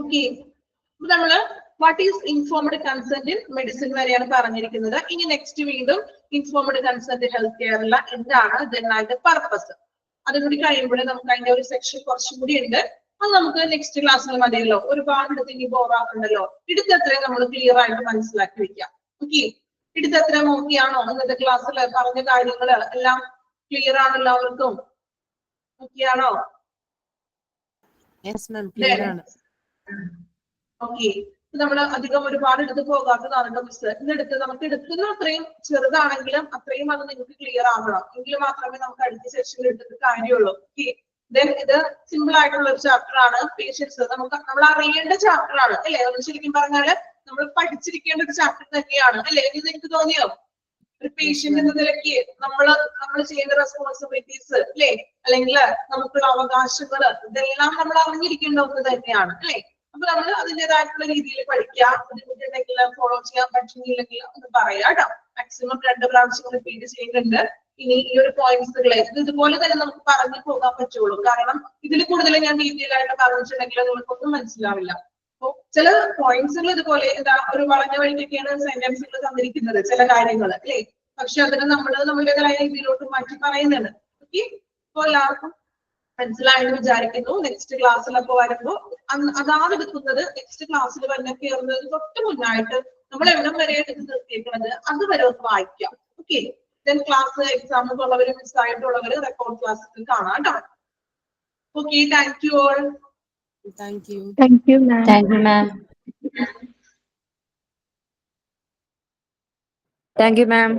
ഓക്കെ, അപ്പൊ നമ്മള് what is informed consent in medicine വരെയാണ് പറഞ്ഞിരിക്കുന്നത്. ഇനി നെക്സ്റ്റ് വീണ്ടും ഇൻഫോർമഡ് കൺസെന്റ് ഹെൽത്ത് കെയറിൽ എന്താണ് അതിന്റെ പർപ്പസ്, അതും കൂടി കഴിയുമ്പോഴേ നമുക്ക് അതിന്റെ ഒരു സെക്ഷൻ കുറച്ചും കൂടി ഉണ്ട്. അത് നമുക്ക് നെക്സ്റ്റ് ക്ലാസ്സിൽ മതിയല്ലോ. ഒരുപാട് എടുത്ത് ഇനി ബോറാക്കണ്ടല്ലോ. ഇടുത്തത്രയും നമ്മൾ ക്ലിയർ ആയിട്ട് മനസ്സിലാക്കി വെക്കാം. ഓക്കെ, ഇടുത്തത്രയും ഓക്കെയാണോ? ഇന്നത്തെ ക്ലാസ്സിൽ പറഞ്ഞ കാര്യങ്ങൾ എല്ലാം ക്ലിയർ ആണ് എല്ലാവർക്കും? ഓക്കെയാണോ? ഓക്കെ, നമ്മൾ അധികം ഒരുപാട് എടുത്ത് പോകാത്തതാണ് മിസ്. ഇന്നെടുത്ത് നമുക്ക് എടുക്കുന്ന അത്രയും ചെറുതാണെങ്കിലും അത്രയും അത് നിങ്ങൾക്ക് ക്ലിയർ ആകണം. എങ്കിൽ മാത്രമേ നമുക്ക് അടുത്ത സെഷനിൽ എടുത്തിട്ട് കാര്യമുള്ളൂ. ഓക്കെ, ദെൻ ഇത് സിമ്പിൾ ആയിട്ടുള്ള ഒരു ചാപ്റ്റർ ആണ്. പേഷ്യൻസ് നമ്മൾ അറിയേണ്ട ചാപ്റ്റർ ആണ് അല്ലെ? നമ്മൾ ശരിക്കും പറഞ്ഞാല് നമ്മൾ പഠിച്ചിരിക്കേണ്ട ഒരു ചാപ്റ്റർ തന്നെയാണ് അല്ലെ? ഇത് എനിക്ക് തോന്നിയോ? ഒരു പേഷ്യന്റ് എന്ന നിലയ്ക്ക് നമ്മൾ ചെയ്യുന്ന റെസ്പോൺസിബിലിറ്റീസ് അല്ലെ, അല്ലെങ്കിൽ നമുക്കുള്ള അവകാശങ്ങൾ, ഇതെല്ലാം നമ്മൾ അറിഞ്ഞിരിക്കേണ്ട ഒന്ന് തന്നെയാണ് അല്ലെ? അപ്പൊ നമ്മൾ അതിൻ്റെതായിട്ടുള്ള രീതിയിൽ പഠിക്കാം. ബുദ്ധിമുട്ടുണ്ടെങ്കിൽ ഫോളോ ചെയ്യാൻ പറ്റുന്നില്ലെങ്കിൽ ഒന്ന് പറയാം കേട്ടോ. മാക്സിമം 2 പ്രാവശ്യം റിപ്പീറ്റ് ചെയ്യുന്നുണ്ട്. ഇനി ഈ ഒരു പോയിന്റ്സുകളെ ഇതുപോലെ തന്നെ നമുക്ക് പറഞ്ഞു പോകാൻ പറ്റുള്ളൂ. കാരണം ഇതിൽ കൂടുതൽ ഞാൻ ഡീറ്റെയിൽ ആയിട്ട് പറഞ്ഞിട്ടുണ്ടെങ്കിൽ നിങ്ങൾക്കൊന്നും മനസ്സിലാവില്ല. അപ്പൊ ചില പോയിന്റ്സുകൾ ഇതുപോലെ എന്താ ഒരു വളഞ്ഞ വഴിക്കൊക്കെയാണ് സെന്റൻസുകൾ തന്നിരിക്കുന്നത് ചില കാര്യങ്ങൾ അല്ലെ. പക്ഷെ അതിന് നമ്മളുടേതായ രീതിയിലോട്ട് മാറ്റി പറയുന്നുണ്ട്. ഓക്കെ, അപ്പൊ എല്ലാവർക്കും മനസ്സിലായെന്ന് വിചാരിക്കുന്നു. നെക്സ്റ്റ് ക്ലാസ്സിലൊക്കെ വരുമ്പോ അതാണ് എടുക്കുന്നത്. നെക്സ്റ്റ് ക്ലാസ്സിൽ തന്നെ കയറുന്നത് തൊട്ട് മുന്നായിട്ട് നമ്മൾ എവിടം വരെ എടുത്ത് നിർത്തിയേക്കുന്നത് അതുവരെ ഒന്ന് വായിക്കാം. ഓക്കെ, ദെൻ ക്ലാസ് എക്സാമ്പിൾ ഉള്ളവര് മിസ്സായിട്ടുള്ളവര് റെക്കോർഡ് ക്ലാസ്സിൽ കാണാം കേട്ടോ. Okay, thank you all. Thank you. Thank you, ma'am. Thank you, ma'am. Thank you, ma'am.